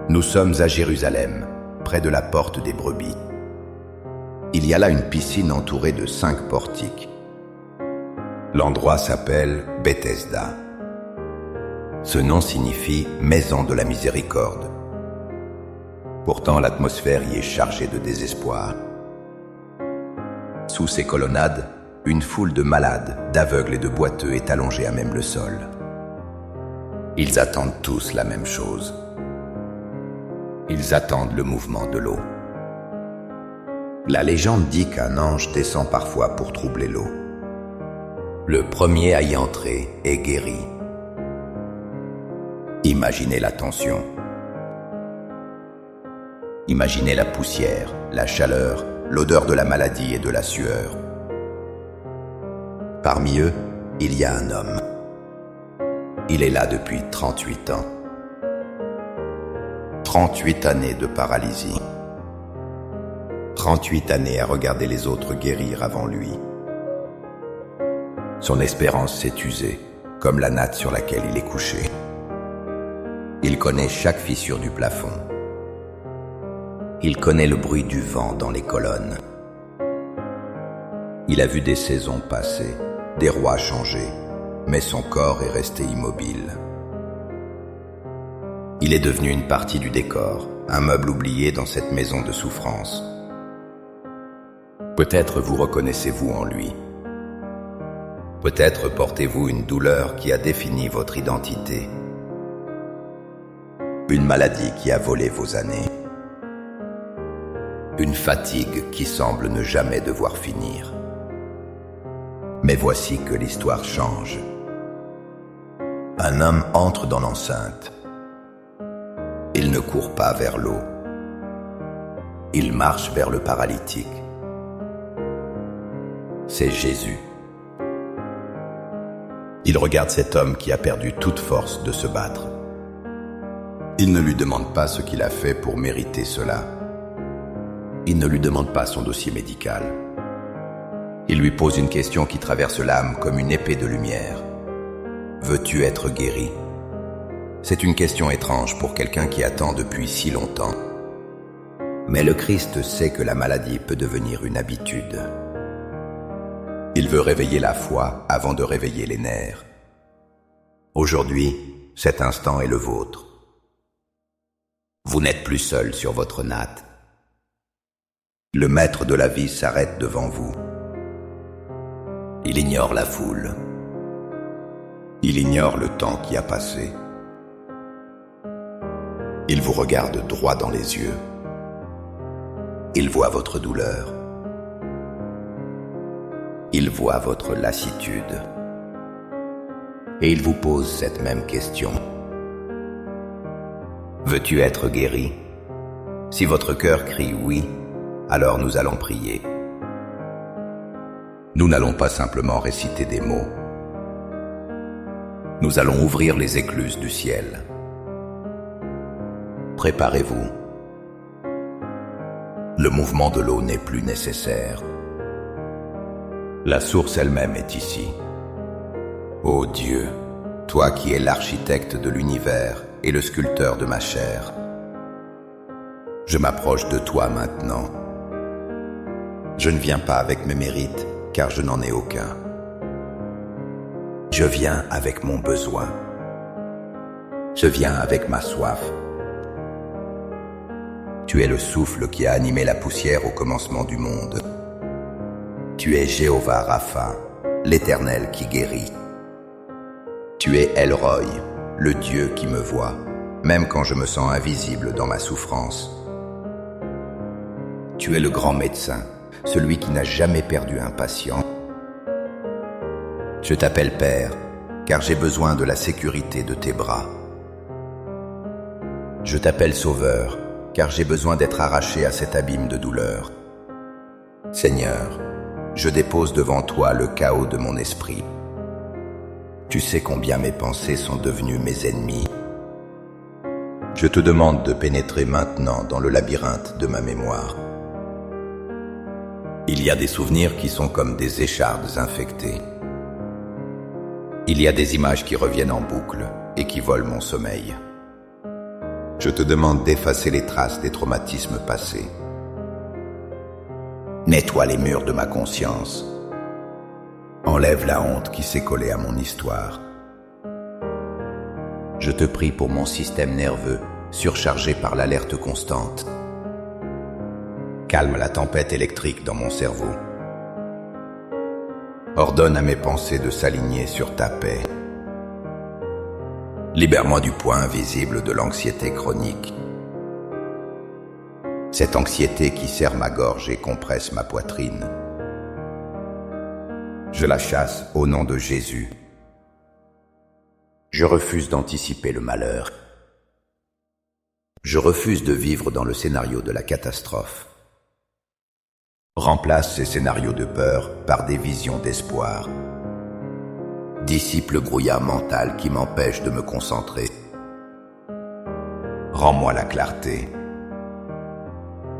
Nous sommes à Jérusalem, près de la porte des brebis. Il y a là une piscine entourée de 5 portiques. L'endroit s'appelle Bethesda. Ce nom signifie « maison de la miséricorde ». Pourtant, l'atmosphère y est chargée de désespoir. Sous ces colonnades, une foule de malades, d'aveugles et de boiteux est allongée à même le sol. Ils attendent tous la même chose. Ils attendent le mouvement de l'eau. La légende dit qu'un ange descend parfois pour troubler l'eau. Le premier à y entrer est guéri. Imaginez la tension. Imaginez la poussière, la chaleur, l'odeur de la maladie et de la sueur. Parmi eux, il y a un homme. Il est là depuis 38 ans. 38 années de paralysie. 38 années à regarder les autres guérir avant lui. Son espérance s'est usée, comme la natte sur laquelle il est couché. Il connaît chaque fissure du plafond. Il connaît le bruit du vent dans les colonnes. Il a vu des saisons passer, des rois changer, mais son corps est resté immobile. Il est devenu une partie du décor, un meuble oublié dans cette maison de souffrance. Peut-être vous reconnaissez-vous en lui. Peut-être portez-vous une douleur qui a défini votre identité. Une maladie qui a volé vos années. Une fatigue qui semble ne jamais devoir finir. Mais voici que l'histoire change. Un homme entre dans l'enceinte. Il ne court pas vers l'eau. Il marche vers le paralytique. C'est Jésus. Il regarde cet homme qui a perdu toute force de se battre. Il ne lui demande pas ce qu'il a fait pour mériter cela. Il ne lui demande pas son dossier médical. Il lui pose une question qui traverse l'âme comme une épée de lumière. Veux-tu être guéri? C'est une question étrange pour quelqu'un qui attend depuis si longtemps. Mais le Christ sait que la maladie peut devenir une habitude. Il veut réveiller la foi avant de réveiller les nerfs. Aujourd'hui, cet instant est le vôtre. Vous n'êtes plus seul sur votre natte. Le maître de la vie s'arrête devant vous. Il ignore la foule. Il ignore le temps qui a passé. Il vous regarde droit dans les yeux. Il voit votre douleur. Il voit votre lassitude. Et il vous pose cette même question. Veux-tu être guéri? Si votre cœur crie oui, alors nous allons prier. Nous n'allons pas simplement réciter des mots. Nous allons ouvrir les écluses du ciel. Préparez-vous. Le mouvement de l'eau n'est plus nécessaire. La source elle-même est ici. Ô Dieu, toi qui es l'architecte de l'univers et le sculpteur de ma chair, je m'approche de toi maintenant. Je ne viens pas avec mes mérites, car je n'en ai aucun. Je viens avec mon besoin. Je viens avec ma soif. Tu es le souffle qui a animé la poussière au commencement du monde. Tu es Jéhovah Rapha, l'Éternel qui guérit. Tu es El Roi, le Dieu qui me voit, même quand je me sens invisible dans ma souffrance. Tu es le grand médecin, celui qui n'a jamais perdu un patient. Je t'appelle Père, car j'ai besoin de la sécurité de tes bras. Je t'appelle Sauveur, car j'ai besoin d'être arraché à cet abîme de douleur. Seigneur, je dépose devant toi le chaos de mon esprit. Tu sais combien mes pensées sont devenues mes ennemis. Je te demande de pénétrer maintenant dans le labyrinthe de ma mémoire. Il y a des souvenirs qui sont comme des échardes infectées. Il y a des images qui reviennent en boucle et qui volent mon sommeil. Je te demande d'effacer les traces des traumatismes passés. Nettoie les murs de ma conscience. Enlève la honte qui s'est collée à mon histoire. Je te prie pour mon système nerveux, surchargé par l'alerte constante. Calme la tempête électrique dans mon cerveau. Ordonne à mes pensées de s'aligner sur ta paix. Libère-moi du poids invisible de l'anxiété chronique. Cette anxiété qui serre ma gorge et compresse ma poitrine. Je la chasse au nom de Jésus. Je refuse d'anticiper le malheur. Je refuse de vivre dans le scénario de la catastrophe. Remplace ces scénarios de peur par des visions d'espoir. Dissipe le brouillard mental qui m'empêche de me concentrer. Rends-moi la clarté.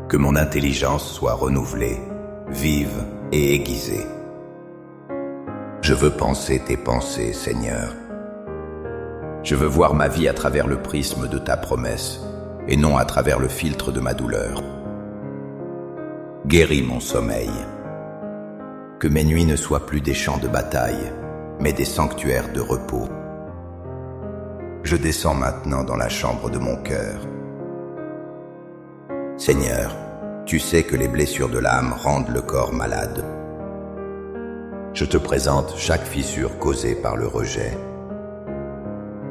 Que mon intelligence soit renouvelée, vive et aiguisée. Je veux penser tes pensées, Seigneur. Je veux voir ma vie à travers le prisme de ta promesse et non à travers le filtre de ma douleur. Guéris mon sommeil. Que mes nuits ne soient plus des champs de bataille, mais des sanctuaires de repos. Je descends maintenant dans la chambre de mon cœur. Seigneur, tu sais que les blessures de l'âme rendent le corps malade. Je te présente chaque fissure causée par le rejet.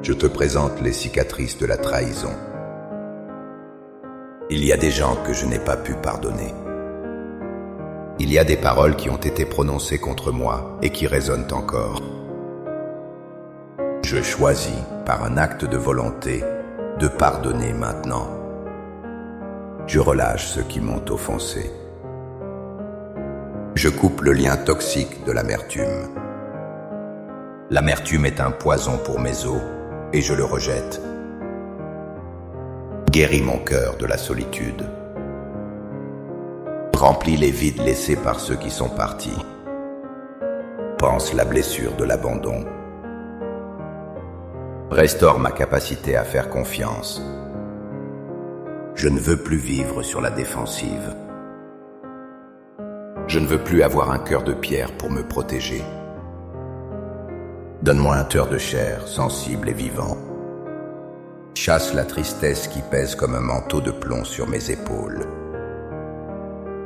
Je te présente les cicatrices de la trahison. Il y a des gens que je n'ai pas pu pardonner. Il y a des paroles qui ont été prononcées contre moi et qui résonnent encore. Je choisis, par un acte de volonté, de pardonner maintenant. Je relâche ceux qui m'ont offensé. Je coupe le lien toxique de l'amertume. L'amertume est un poison pour mes os et je le rejette. Guéris mon cœur de la solitude. Remplis les vides laissés par ceux qui sont partis. Pense la blessure de l'abandon. Restaure ma capacité à faire confiance. Je ne veux plus vivre sur la défensive. Je ne veux plus avoir un cœur de pierre pour me protéger. Donne-moi un cœur de chair, sensible et vivant. Chasse la tristesse qui pèse comme un manteau de plomb sur mes épaules.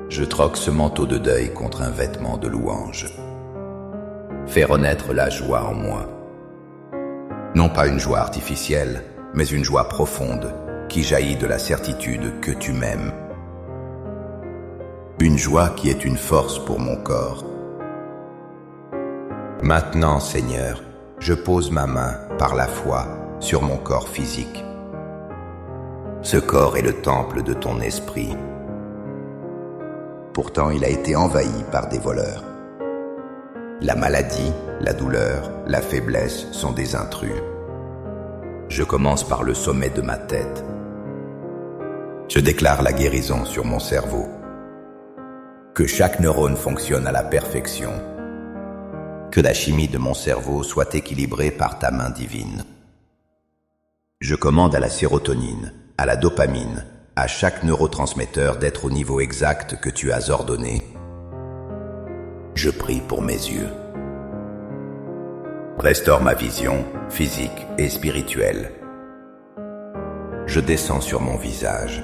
Je troque ce manteau de deuil contre un vêtement de louange. Fais renaître la joie en moi. Non pas une joie artificielle, mais une joie profonde qui jaillit de la certitude que tu m'aimes. Une joie qui est une force pour mon corps. Maintenant, Seigneur, je pose ma main, par la foi, sur mon corps physique. Ce corps est le temple de ton esprit. Pourtant, il a été envahi par des voleurs. La maladie, la douleur, la faiblesse sont des intrus. Je commence par le sommet de ma tête. Je déclare la guérison sur mon cerveau. Que chaque neurone fonctionne à la perfection. Que la chimie de mon cerveau soit équilibrée par ta main divine. Je commande à la sérotonine, à la dopamine, à chaque neurotransmetteur d'être au niveau exact que tu as ordonné. Je prie pour mes yeux. Restaure ma vision physique et spirituelle. Je descends sur mon visage.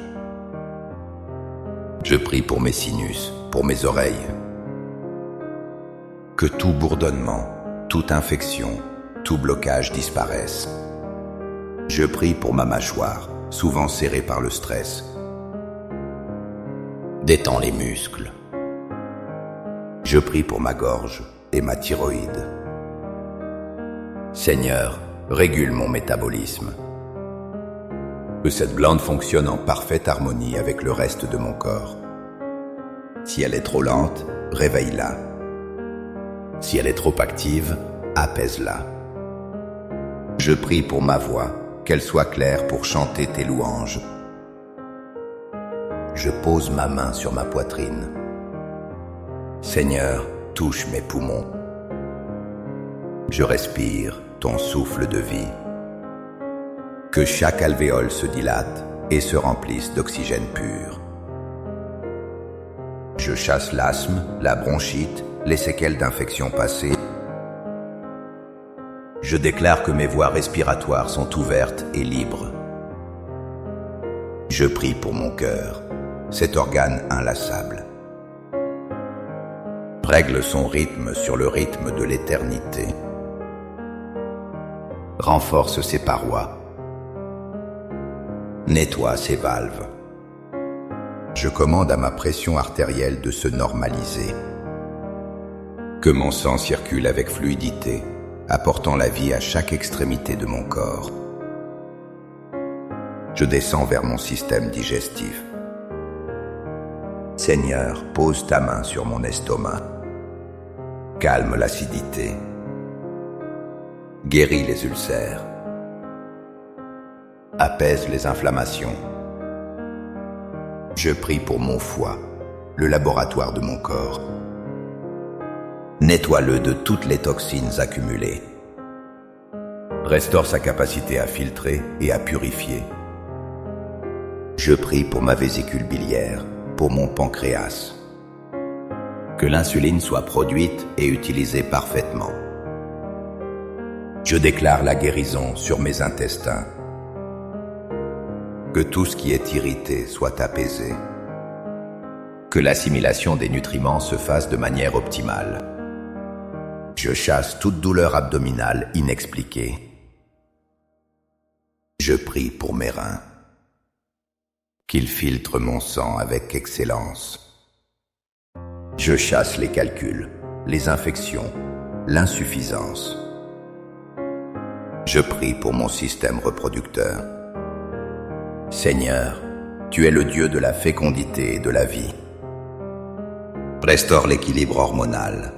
Je prie pour mes sinus, pour mes oreilles. Que tout bourdonnement, toute infection, tout blocage disparaisse. Je prie pour ma mâchoire, souvent serrée par le stress. Détends les muscles. Je prie pour ma gorge et ma thyroïde. Seigneur, régule mon métabolisme. Que cette glande fonctionne en parfaite harmonie avec le reste de mon corps. Si elle est trop lente, réveille-la. Si elle est trop active, apaise-la. Je prie pour ma voix, qu'elle soit claire pour chanter tes louanges. Je pose ma main sur ma poitrine. Seigneur, touche mes poumons. Je respire ton souffle de vie. Que chaque alvéole se dilate et se remplisse d'oxygène pur. Je chasse l'asthme, la bronchite, les séquelles d'infections passées. Je déclare que mes voies respiratoires sont ouvertes et libres. Je prie pour mon cœur, cet organe inlassable. Règle son rythme sur le rythme de l'éternité. Renforce ses parois. Nettoie ses valves. Je commande à ma pression artérielle de se normaliser. Que mon sang circule avec fluidité, apportant la vie à chaque extrémité de mon corps. Je descends vers mon système digestif. Seigneur, pose ta main sur mon estomac. Calme l'acidité. Guéris les ulcères. Apaise les inflammations. Je prie pour mon foie, le laboratoire de mon corps. Nettoie-le de toutes les toxines accumulées. Restaure sa capacité à filtrer et à purifier. Je prie pour ma vésicule biliaire, pour mon pancréas. Que l'insuline soit produite et utilisée parfaitement. Je déclare la guérison sur mes intestins. Que tout ce qui est irrité soit apaisé. Que l'assimilation des nutriments se fasse de manière optimale. Je chasse toute douleur abdominale inexpliquée. Je prie pour mes reins. Qu'ils filtrent mon sang avec excellence. Je chasse les calculs, les infections, l'insuffisance. Je prie pour mon système reproducteur. Seigneur, tu es le Dieu de la fécondité et de la vie. Restaure l'équilibre hormonal.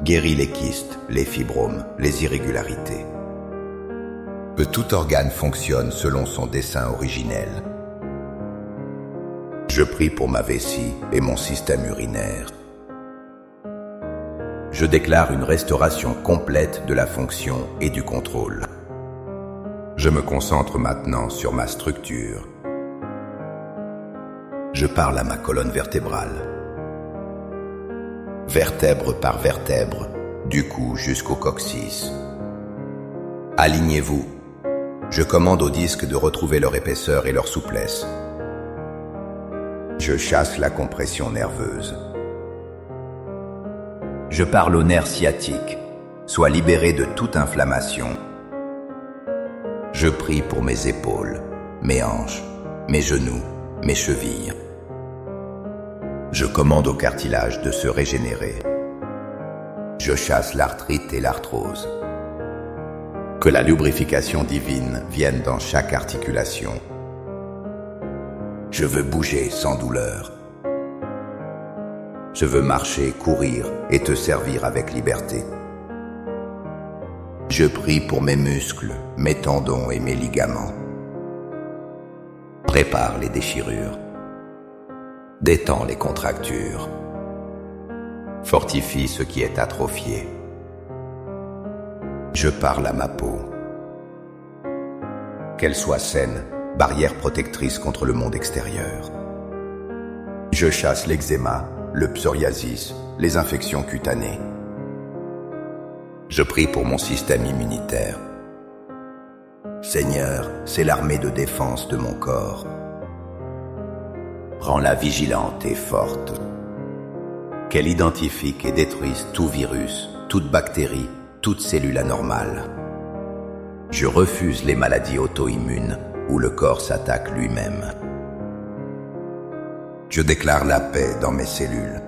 Guéris les kystes, les fibromes, les irrégularités. Que tout organe fonctionne selon son dessein originel. Je prie pour ma vessie et mon système urinaire. Je déclare une restauration complète de la fonction et du contrôle. Je me concentre maintenant sur ma structure. Je parle à ma colonne vertébrale. Vertèbre par vertèbre, du cou jusqu'au coccyx. Alignez-vous. Je commande aux disques de retrouver leur épaisseur et leur souplesse. Je chasse la compression nerveuse. Je parle aux nerfs sciatiques. Sois libéré de toute inflammation. Je prie pour mes épaules, mes hanches, mes genoux, mes chevilles. Je commande au cartilage de se régénérer. Je chasse l'arthrite et l'arthrose. Que la lubrification divine vienne dans chaque articulation. Je veux bouger sans douleur. Je veux marcher, courir et te servir avec liberté. Je prie pour mes muscles, mes tendons et mes ligaments. Prépare les déchirures. Détends les contractures. Fortifie ce qui est atrophié. Je parle à ma peau. Qu'elle soit saine, barrière protectrice contre le monde extérieur. Je chasse l'eczéma, le psoriasis, les infections cutanées. Je prie pour mon système immunitaire. Seigneur, c'est l'armée de défense de mon corps. Rends-la vigilante et forte. Qu'elle identifie et détruise tout virus, toute bactérie, toute cellule anormale. Je refuse les maladies auto-immunes où le corps s'attaque lui-même. Je déclare la paix dans mes cellules.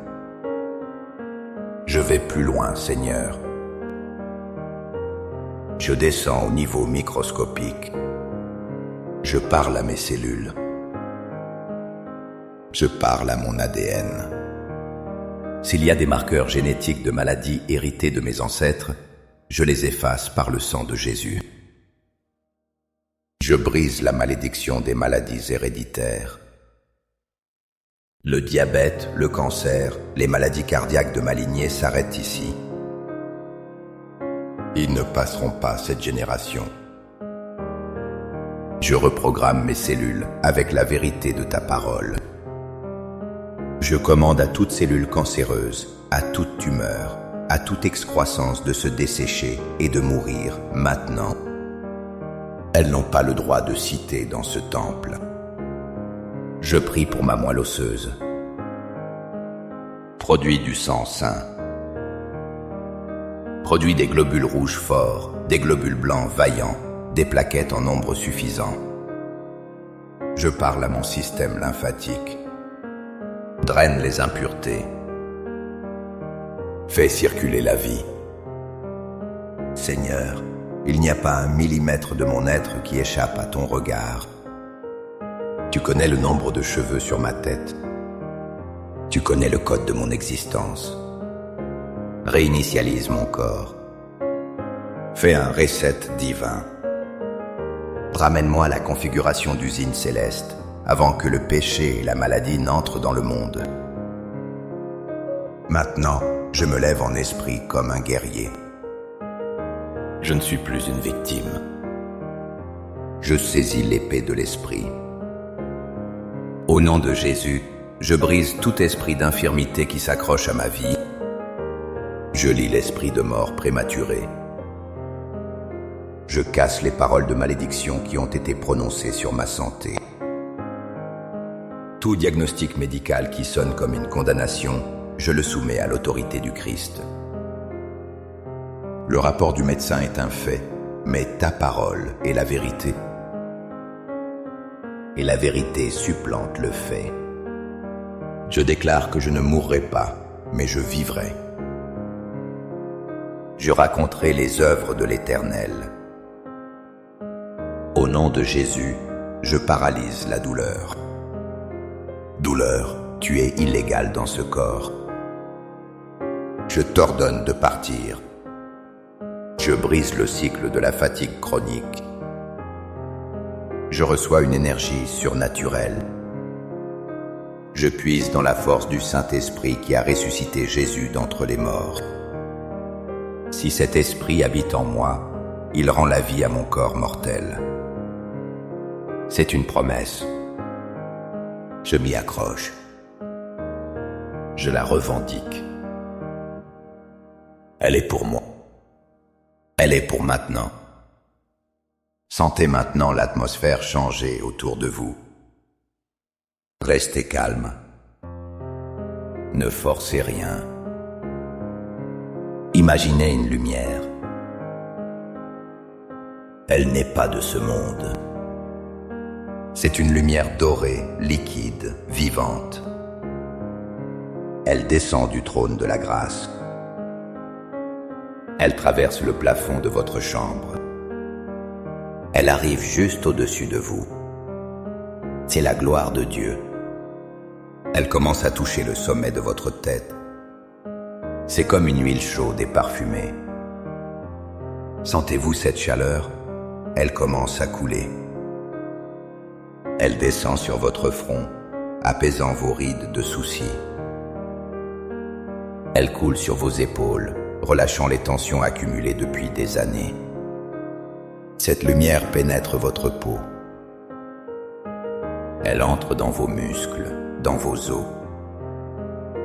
Je vais plus loin, Seigneur. Je descends au niveau microscopique. Je parle à mes cellules. Je parle à mon ADN. S'il y a des marqueurs génétiques de maladies héritées de mes ancêtres, je les efface par le sang de Jésus. Je brise la malédiction des maladies héréditaires. Le diabète, le cancer, les maladies cardiaques de ma lignée s'arrêtent ici. Ils ne passeront pas cette génération. Je reprogramme mes cellules avec la vérité de ta parole. Je commande à toute cellule cancéreuse, à toute tumeur, à toute excroissance de se dessécher et de mourir maintenant. Elles n'ont pas le droit de citer dans ce temple. Je prie pour ma moelle osseuse. Produis du sang sain. Produis des globules rouges forts, des globules blancs vaillants, des plaquettes en nombre suffisant. Je parle à mon système lymphatique. Draine les impuretés. Fais circuler la vie. Seigneur, il n'y a pas un millimètre de mon être qui échappe à ton regard. Tu connais le nombre de cheveux sur ma tête. Tu connais le code de mon existence. Réinitialise mon corps. Fais un reset divin. Ramène-moi à la configuration d'usine céleste avant que le péché et la maladie n'entrent dans le monde. Maintenant, je me lève en esprit comme un guerrier. Je ne suis plus une victime. Je saisis l'épée de l'esprit. Au nom de Jésus, je brise tout esprit d'infirmité qui s'accroche à ma vie. Je lis l'esprit de mort prématurée. Je casse les paroles de malédiction qui ont été prononcées sur ma santé. Tout diagnostic médical qui sonne comme une condamnation, je le soumets à l'autorité du Christ. Le rapport du médecin est un fait, mais ta parole est la vérité. Et la vérité supplante le fait. Je déclare que je ne mourrai pas, mais je vivrai. Je raconterai les œuvres de l'Éternel. Au nom de Jésus, je paralyse la douleur. Douleur, tu es illégale dans ce corps. Je t'ordonne de partir. Je brise le cycle de la fatigue chronique. Je reçois une énergie surnaturelle. Je puise dans la force du Saint-Esprit qui a ressuscité Jésus d'entre les morts. Si cet esprit habite en moi, il rend la vie à mon corps mortel. C'est une promesse. Je m'y accroche. Je la revendique. Elle est pour moi. Elle est pour maintenant. Sentez maintenant l'atmosphère changer autour de vous. Restez calme. Ne forcez rien. Imaginez une lumière. Elle n'est pas de ce monde. C'est une lumière dorée, liquide, vivante. Elle descend du trône de la grâce. Elle traverse le plafond de votre chambre. Elle arrive juste au-dessus de vous. C'est la gloire de Dieu. Elle commence à toucher le sommet de votre tête C'est comme une huile chaude et parfumée. Sentez-vous cette chaleur? Elle commence à couler. Elle descend sur votre front, apaisant vos rides de soucis. Elle coule sur vos épaules, relâchant les tensions accumulées depuis des années. Cette lumière pénètre votre peau. Elle entre dans vos muscles, dans vos os.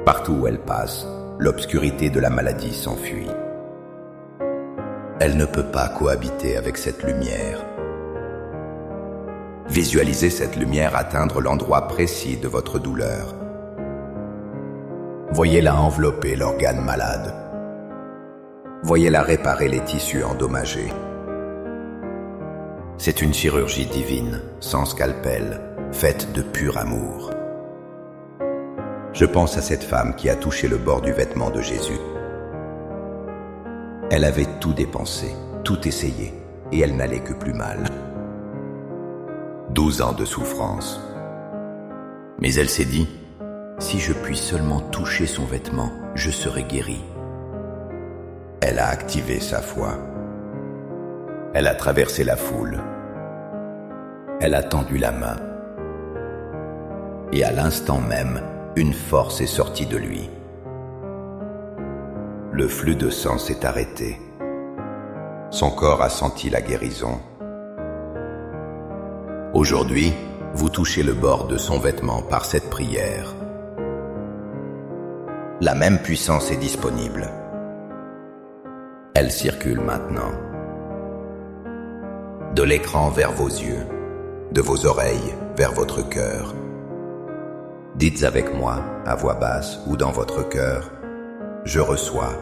Partout où elle passe, l'obscurité de la maladie s'enfuit. Elle ne peut pas cohabiter avec cette lumière. Visualisez cette lumière atteindre l'endroit précis de votre douleur. Voyez-la envelopper l'organe malade. Voyez-la réparer les tissus endommagés. C'est une chirurgie divine, sans scalpel, faite de pur amour. Je pense à cette femme qui a touché le bord du vêtement de Jésus. Elle avait tout dépensé, tout essayé, et elle n'allait que plus mal. 12 ans de souffrance. Mais elle s'est dit, si je puis seulement toucher son vêtement, je serai guérie. Elle a activé sa foi. Elle a traversé la foule. Elle a tendu la main. Et à l'instant même, une force est sortie de lui. Le flux de sang s'est arrêté. Son corps a senti la guérison. Aujourd'hui, vous touchez le bord de son vêtement par cette prière. La même puissance est disponible. Elle circule maintenant. De l'écran vers vos yeux, de vos oreilles vers votre cœur. Dites avec moi, à voix basse ou dans votre cœur, je reçois.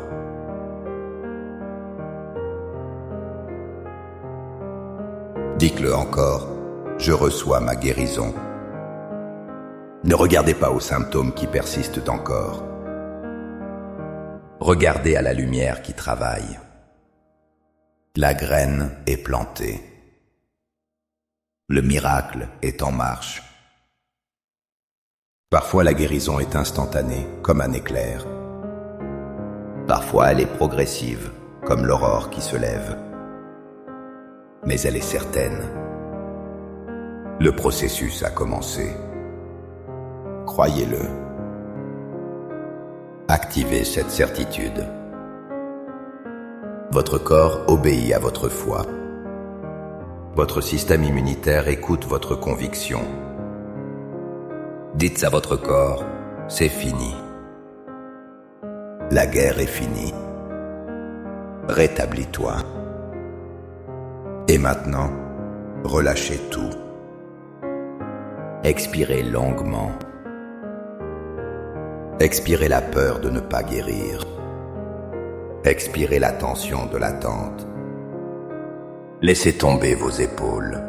Dites-le encore, je reçois ma guérison. Ne regardez pas aux symptômes qui persistent encore. Regardez à la lumière qui travaille. La graine est plantée. Le miracle est en marche. Parfois la guérison est instantanée, comme un éclair. Parfois elle est progressive, comme l'aurore qui se lève. Mais elle est certaine. Le processus a commencé. Croyez-le. Activez cette certitude. Votre corps obéit à votre foi. Votre système immunitaire écoute votre conviction. Dites à votre corps, c'est fini. La guerre est finie. Rétablis-toi. Et maintenant, relâchez tout. Expirez longuement. Expirez la peur de ne pas guérir. Expirez la tension de l'attente. Laissez tomber vos épaules.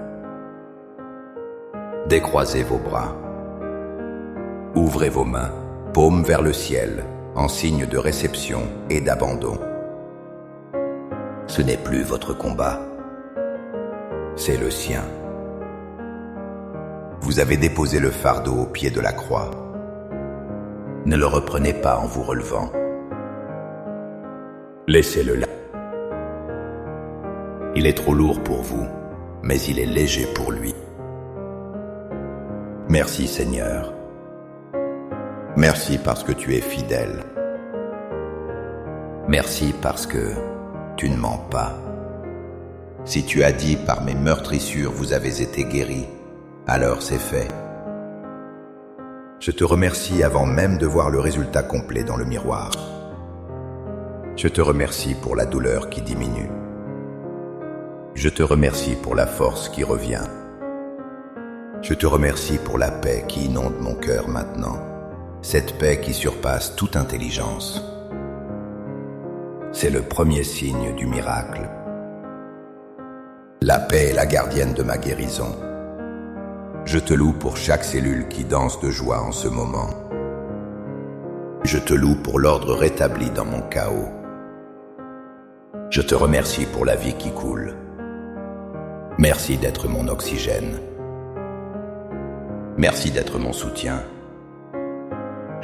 Décroisez vos bras. Ouvrez vos mains, paumes vers le ciel, en signe de réception et d'abandon. Ce n'est plus votre combat. C'est le sien. Vous avez déposé le fardeau au pied de la croix. Ne le reprenez pas en vous relevant. Laissez-le là. Il est trop lourd pour vous, mais il est léger pour lui. Merci Seigneur. Merci parce que tu es fidèle. Merci parce que tu ne mens pas. Si tu as dit par mes meurtrissures vous avez été guéris, alors c'est fait. Je te remercie avant même de voir le résultat complet dans le miroir. Je te remercie pour la douleur qui diminue. Je te remercie pour la force qui revient. Je te remercie pour la paix qui inonde mon cœur maintenant. Cette paix qui surpasse toute intelligence. C'est le premier signe du miracle. La paix est la gardienne de ma guérison. Je te loue pour chaque cellule qui danse de joie en ce moment. Je te loue pour l'ordre rétabli dans mon chaos. Je te remercie pour la vie qui coule. Merci d'être mon oxygène. Merci d'être mon soutien.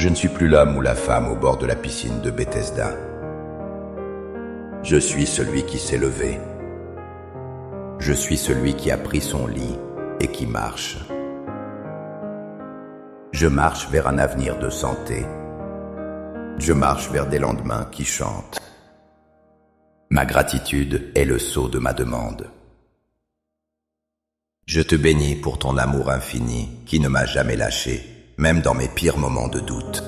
Je ne suis plus l'homme ou la femme au bord de la piscine de Bethesda. Je suis celui qui s'est levé. Je suis celui qui a pris son lit et qui marche. Je marche vers un avenir de santé. Je marche vers des lendemains qui chantent. Ma gratitude est le sceau de ma demande. Je te bénis pour ton amour infini qui ne m'a jamais lâché, même dans mes pires moments de doute.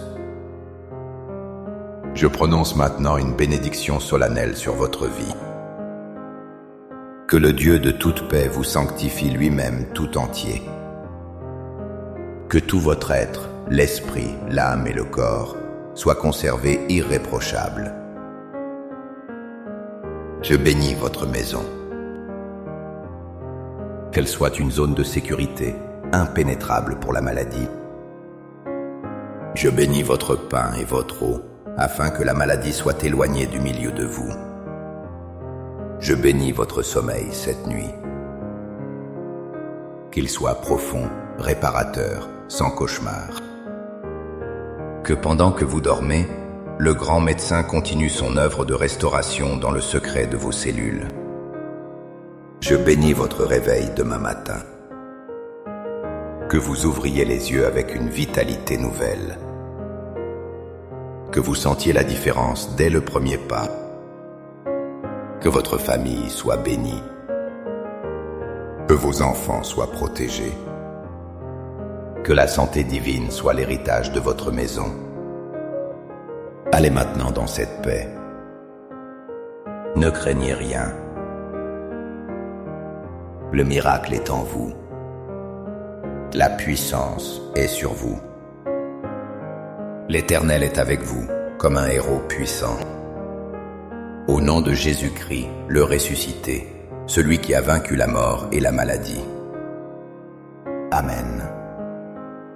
Je prononce maintenant une bénédiction solennelle sur votre vie. Que le Dieu de toute paix vous sanctifie lui-même tout entier. Que tout votre être, l'esprit, l'âme et le corps, soient conservés irréprochables. Je bénis votre maison. Qu'elle soit une zone de sécurité, impénétrable pour la maladie. Je bénis votre pain et votre eau, afin que la maladie soit éloignée du milieu de vous. Je bénis votre sommeil cette nuit. Qu'il soit profond, réparateur, sans cauchemar. Que pendant que vous dormez, le grand médecin continue son œuvre de restauration dans le secret de vos cellules. Je bénis votre réveil demain matin. Que vous ouvriez les yeux avec une vitalité nouvelle. Que vous sentiez la différence dès le premier pas. Que votre famille soit bénie. Que vos enfants soient protégés. Que la santé divine soit l'héritage de votre maison. Allez maintenant dans cette paix. Ne craignez rien. Le miracle est en vous. La puissance est sur vous. L'Éternel est avec vous, comme un héros puissant. Au nom de Jésus-Christ, le ressuscité, celui qui a vaincu la mort et la maladie. Amen.